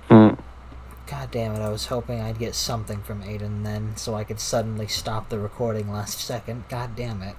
Speaker 3: God damn it, I was hoping I'd get something from Adan then, so I could suddenly stop the recording last second. God damn it.